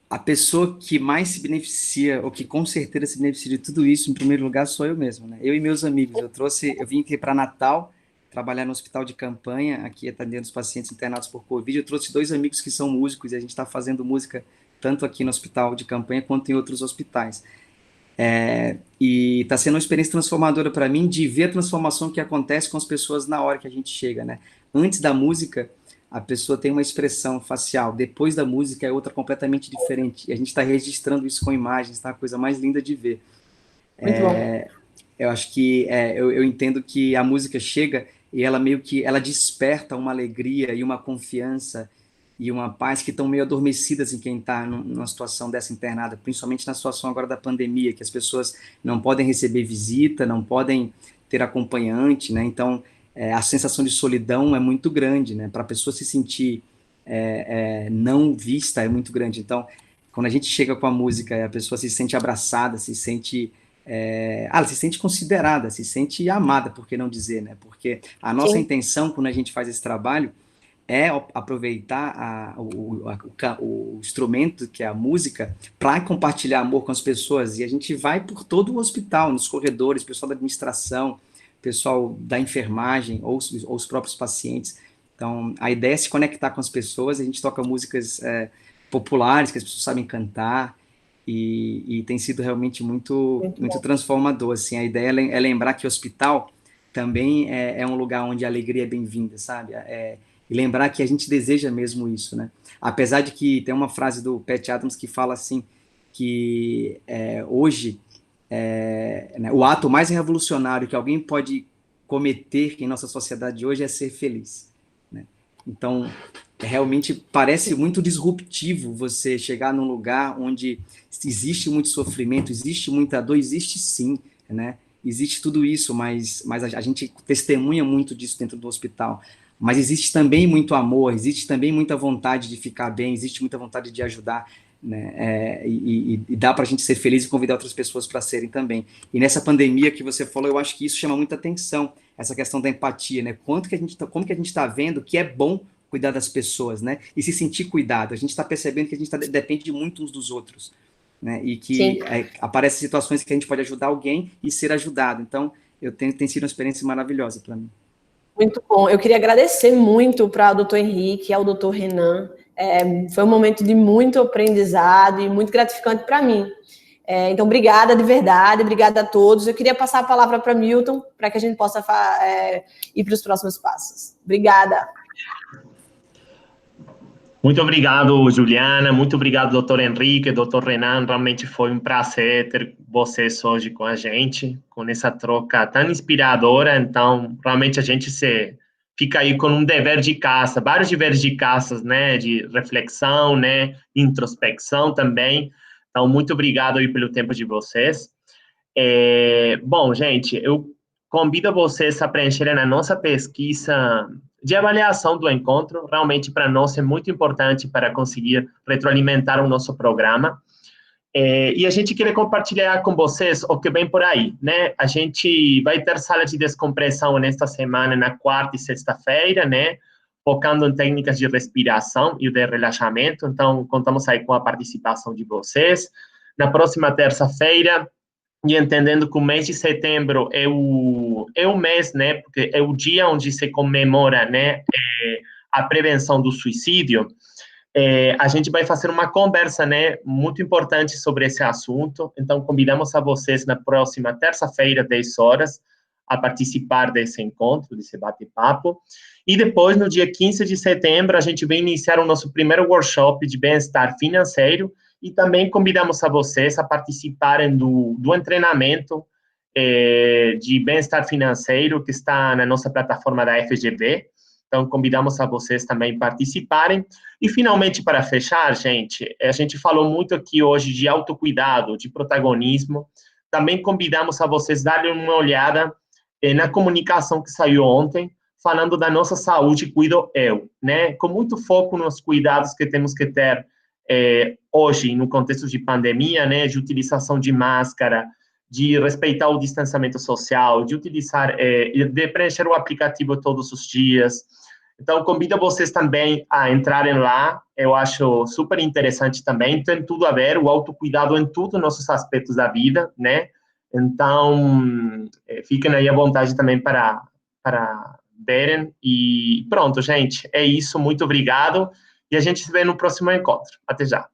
a pessoa que mais se beneficia, ou que com certeza se beneficia de tudo isso, em primeiro lugar, sou eu mesmo, né? Eu e meus amigos. Eu vim aqui para Natal, trabalhar no hospital de campanha, aqui atendendo os pacientes internados por Covid. Eu trouxe 2 amigos que são músicos, e a gente está fazendo música tanto aqui no hospital de campanha quanto em outros hospitais. E está sendo uma experiência transformadora para mim de ver a transformação que acontece com as pessoas na hora que a gente chega, né? Antes da música, a pessoa tem uma expressão facial, depois da música é outra completamente diferente. E a gente está registrando isso com imagens, tá? A coisa mais linda de ver. Muito bom. Eu acho que eu entendo que a música chega e ela meio que ela desperta uma alegria e uma confiança e uma paz que estão meio adormecidas em quem está numa situação dessa internada, principalmente na situação agora da pandemia, que as pessoas não podem receber visita, não podem ter acompanhante, né? Então, a sensação de solidão é muito grande, né? Para a pessoa se sentir não vista é muito grande. Então, quando a gente chega com a música, a pessoa se sente abraçada, se sente ela se sente considerada, se sente amada, por que não dizer, né? Porque a nossa intenção, quando a gente faz esse trabalho, é aproveitar o instrumento, que é a música, para compartilhar amor com as pessoas. E a gente vai por todo o hospital, nos corredores, pessoal da administração, pessoal da enfermagem, ou os próprios pacientes. Então, a ideia é se conectar com as pessoas. A gente toca músicas populares, que as pessoas sabem cantar, e tem sido realmente muito transformador. Assim. A ideia é lembrar que o hospital também é um lugar onde a alegria é bem-vinda, sabe? E lembrar que a gente deseja mesmo isso, né? Apesar de que tem uma frase do Pat Adams que fala assim, que hoje né, o ato mais revolucionário que alguém pode cometer em nossa sociedade de hoje é ser feliz, né? Então, realmente parece muito disruptivo você chegar num lugar onde existe muito sofrimento, existe muita dor, existe sim, né? Existe tudo isso, mas a gente testemunha muito disso dentro do hospital. Mas existe também muito amor, existe também muita vontade de ficar bem, existe muita vontade de ajudar, né? E dá para a gente ser feliz e convidar outras pessoas para serem também. E nessa pandemia que você falou, eu acho que isso chama muita atenção, essa questão da empatia, né? Como que a gente está vendo que é bom cuidar das pessoas, né? E se sentir cuidado. A gente está percebendo que a gente depende muito uns dos outros, né? E que aparecem situações que a gente pode ajudar alguém e ser ajudado. Então, tem sido uma experiência maravilhosa para mim. Muito bom. Eu queria agradecer muito para o doutor Henrique e ao doutor Renan. Foi um momento de muito aprendizado e muito gratificante para mim. Então, obrigada de verdade, obrigada a todos. Eu queria passar a palavra para Milton, para que a gente possa ir para os próximos passos. Obrigada. Muito obrigado, Juliana. Muito obrigado, doutor Henrique, doutor Renan. Realmente foi um prazer ter vocês hoje com a gente, com essa troca tão inspiradora. Então, realmente a gente fica aí com um dever de casa, vários deveres de casa, né, de reflexão, né, introspecção também. Então, muito obrigado aí pelo tempo de vocês. Bom, gente, eu convido vocês a preencherem a nossa pesquisa de avaliação do encontro. Realmente, para nós, é muito importante para conseguir retroalimentar o nosso programa. E a gente quer compartilhar com vocês o que vem por aí, né? A gente vai ter sala de descompressão nesta semana, na quarta e sexta-feira, né? Focando em técnicas de respiração e de relaxamento. Então, contamos aí com a participação de vocês. Na próxima terça-feira, e entendendo que o mês de setembro é o mês, né, porque é o dia onde se comemora, né, a prevenção do suicídio, a gente vai fazer uma conversa, né, muito importante sobre esse assunto. Então, convidamos a vocês na próxima terça-feira, 10 horas, a participar desse encontro, desse bate-papo. E depois, no dia 15 de setembro, a gente vai iniciar o nosso primeiro workshop de bem-estar financeiro, e também convidamos a vocês a participarem do treinamento de bem-estar financeiro que está na nossa plataforma da FGV. Então, convidamos a vocês também participarem. E, finalmente, para fechar, gente, a gente falou muito aqui hoje de autocuidado, de protagonismo. Também convidamos a vocês darem uma olhada na comunicação que saiu ontem, falando da nossa saúde, cuido eu, né? Com muito foco nos cuidados que temos que ter hoje, no contexto de pandemia, né, de utilização de máscara, de respeitar o distanciamento social, de utilizar, de preencher o aplicativo todos os dias, Então, convido vocês também a entrarem lá, eu acho super interessante também, tem tudo a ver, o autocuidado em todos os nossos aspectos da vida, né? Então, fiquem aí à vontade também para verem, e pronto, gente, é isso, muito obrigado, e a gente se vê no próximo encontro. Até já.